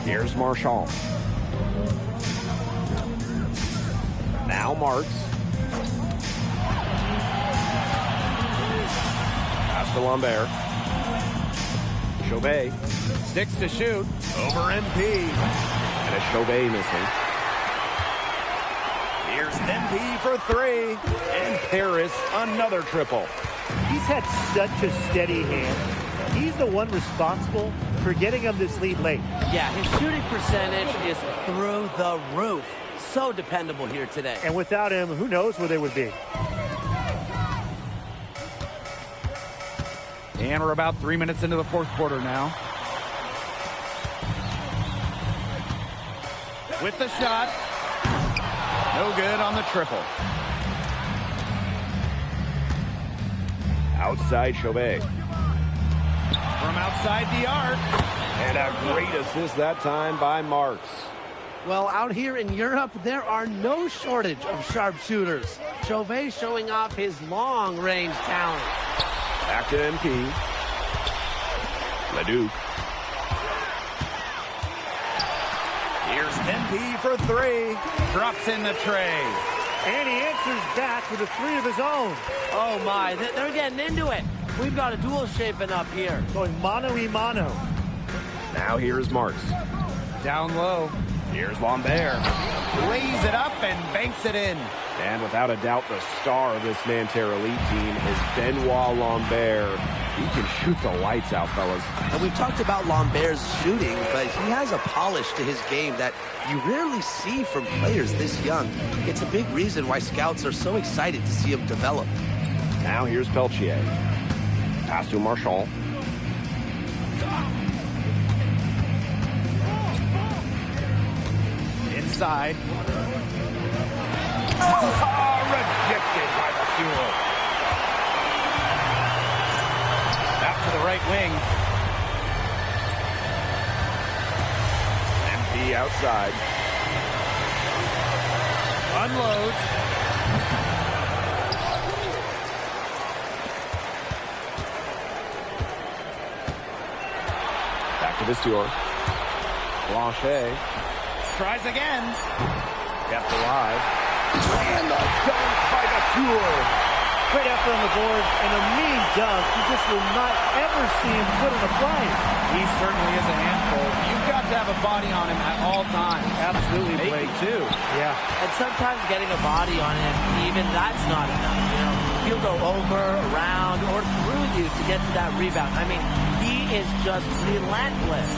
Here's Marchand. Now Marks. Pass to Lambert. Chauvet. 6 to shoot. Over MP. And a Chauvet missing. Here's MP for 3. And Paris, another triple. He's had such a steady hand. He's the one responsible for getting him this lead late. Yeah, his shooting percentage is through the roof. So dependable here today. And without him, who knows where they would be. And we're about 3 minutes into the fourth quarter now. With the shot. No good on the triple. Outside Chauvet. From outside the arc. And a great assist that time by Marks. Well, out here in Europe, there are no shortage of sharpshooters. Chauvet showing off his long-range talent. Back to MP. Leduc. Here's MP for 3. Drops in the tray. And he answers back with a 3 of his own. Oh, my. They're getting into it. We've got a duel shaping up here. Going mano-y-mano. Now here's Marks. Down low. Here's Lambert. Lays it up and banks it in. And without a doubt, the star of this Nanterre Elite team is Benoit Lambert. He can shoot the lights out, fellas. And we've talked about Lambert's shooting, but he has a polish to his game that you rarely see from players this young. It's a big reason why scouts are so excited to see him develop. Now here's Peltier. Pass to Marchand. Inside. Rejected by the Sewer. Out to the right wing. MP outside. Unloads. Back to the Sewer. Blanchet. Tries again. Kept alive. And the dunk by the Sewer. Great effort on the boards and a mean dunk. You just will not ever see him put on a play. He certainly is a handful. You've got to have a body on him at all times. Absolutely, Blake, Blake. too. Yeah. And sometimes getting a body on him, even that's not enough. You know, he'll go over, around, or through you to get to that rebound. I mean, he is just relentless.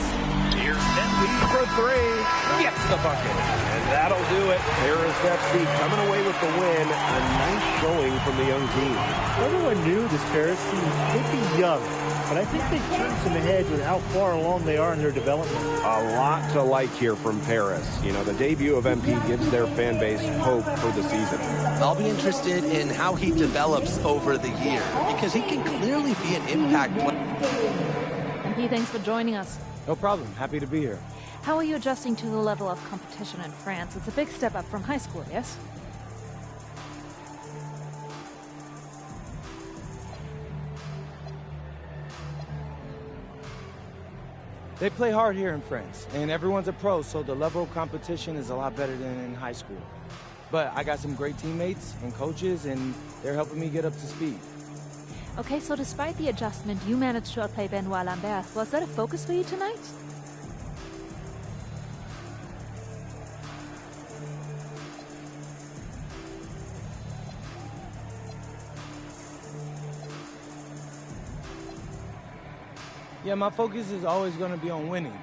Here's NP for three. Gets the bucket. And that'll do it. Paris FC coming away with the win. A nice showing from the young team. Everyone knew this Paris team could be young, but I think they turned some heads with how far along they are in their development. A lot to like here from Paris. You know, the debut of MP gives their fan base hope for the season. I'll be interested in how he develops over the year because he can clearly be an impact player. MP, thanks for joining us. No problem. Happy to be here. How are you adjusting to the level of competition in France? It's a big step up from high school, yes? They play hard here in France, and everyone's a pro, so the level of competition is a lot better than in high school. But I got some great teammates and coaches, and they're helping me get up to speed. Okay, so despite the adjustment, you managed to outplay Benoit Lambert. Was that a focus for you tonight? Yeah, my focus is always going to be on winning.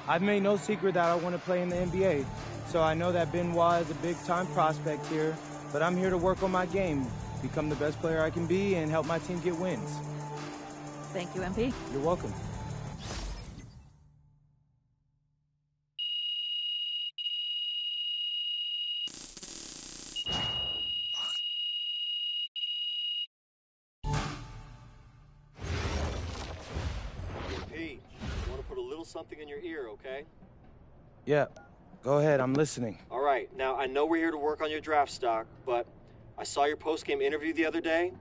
I've made no secret that I want to play in the NBA, so I know that Benoit is a big-time prospect here, but I'm here to work on my game, become the best player I can be, and help my team get wins. Thank you, MP. You're welcome. Pete, I want to put a little something in your ear, okay? Yeah, go ahead, I'm listening. All right, now I know we're here to work on your draft stock, but I saw your post-game interview the other day.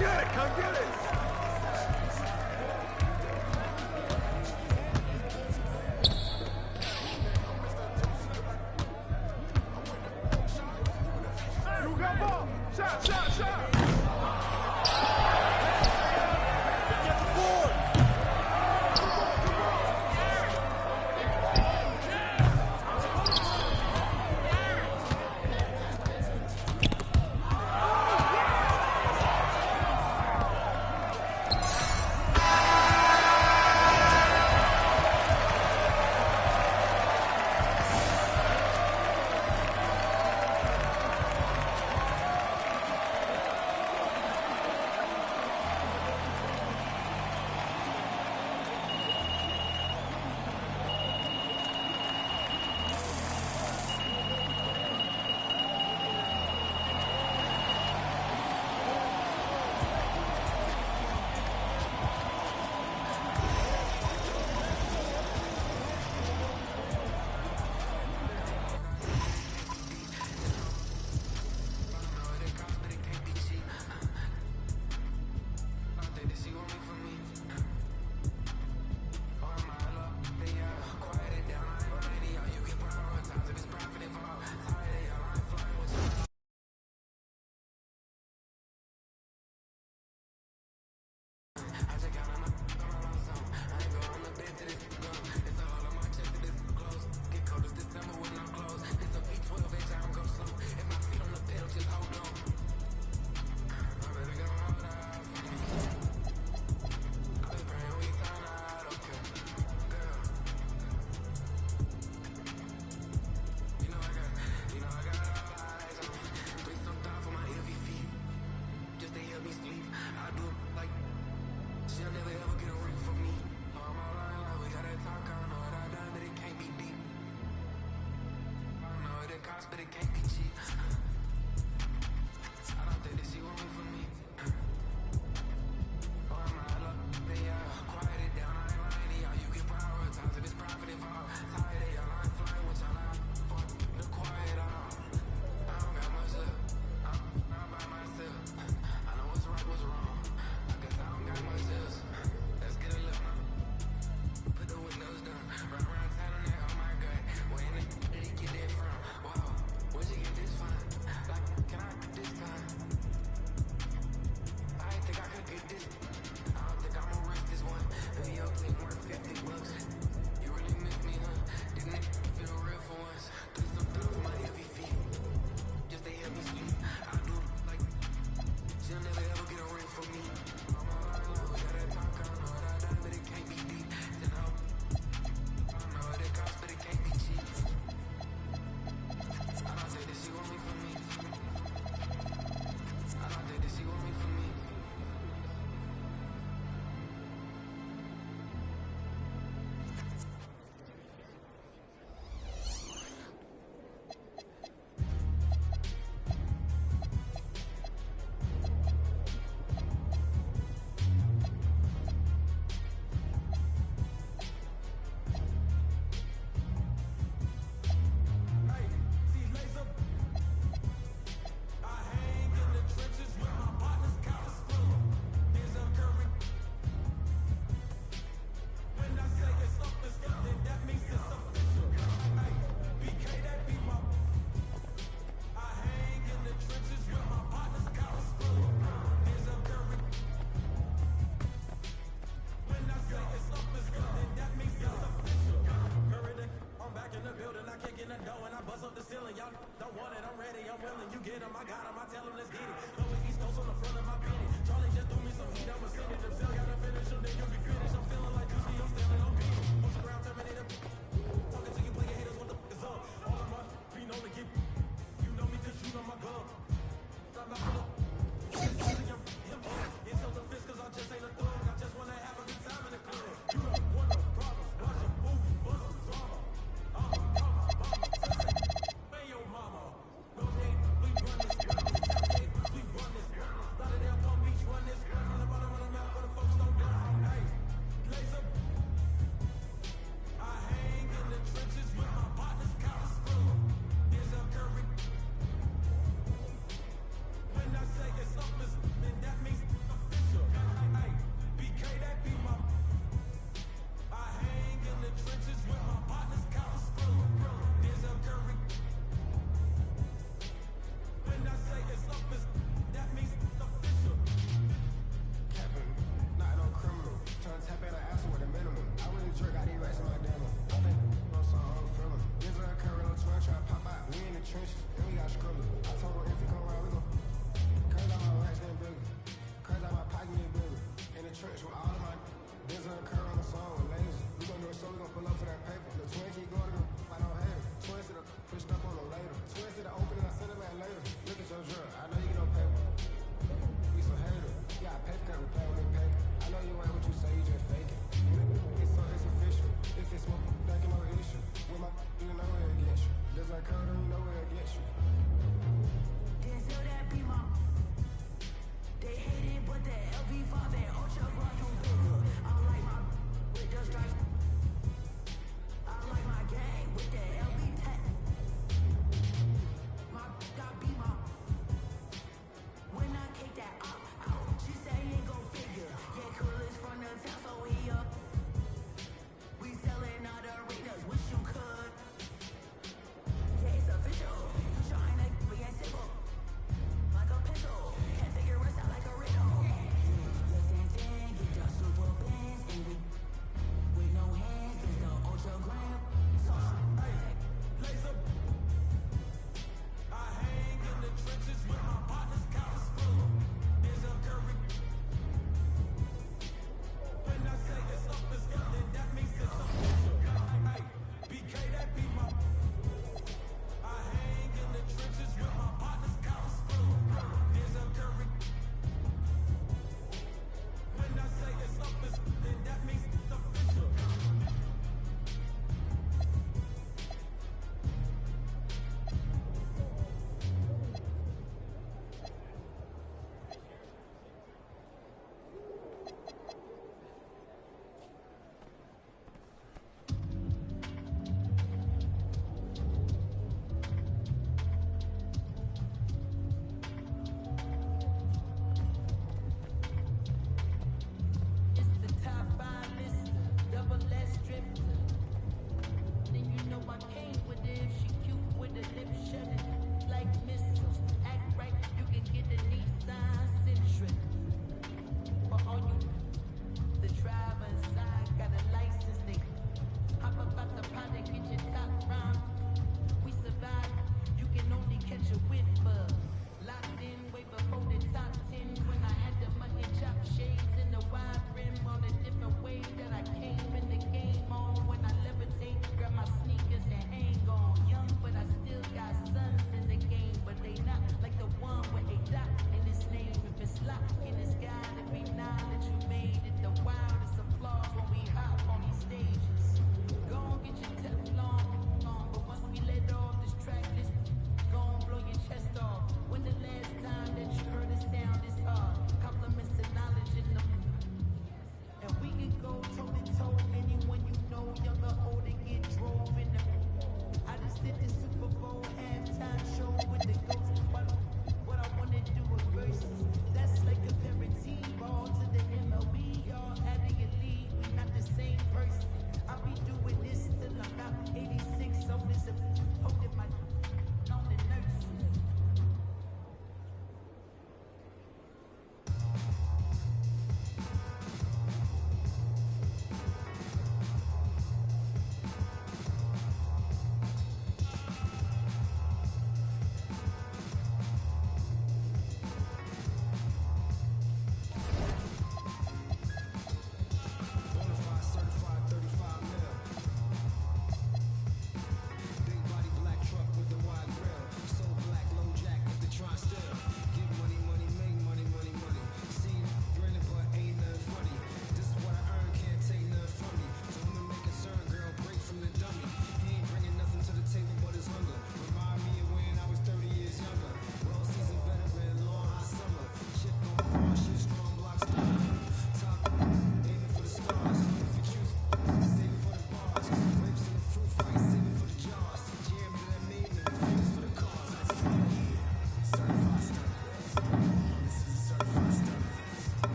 get it! Come get it! You got ball! Shot, shot, shot! Get the board!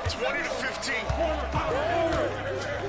20 to 15.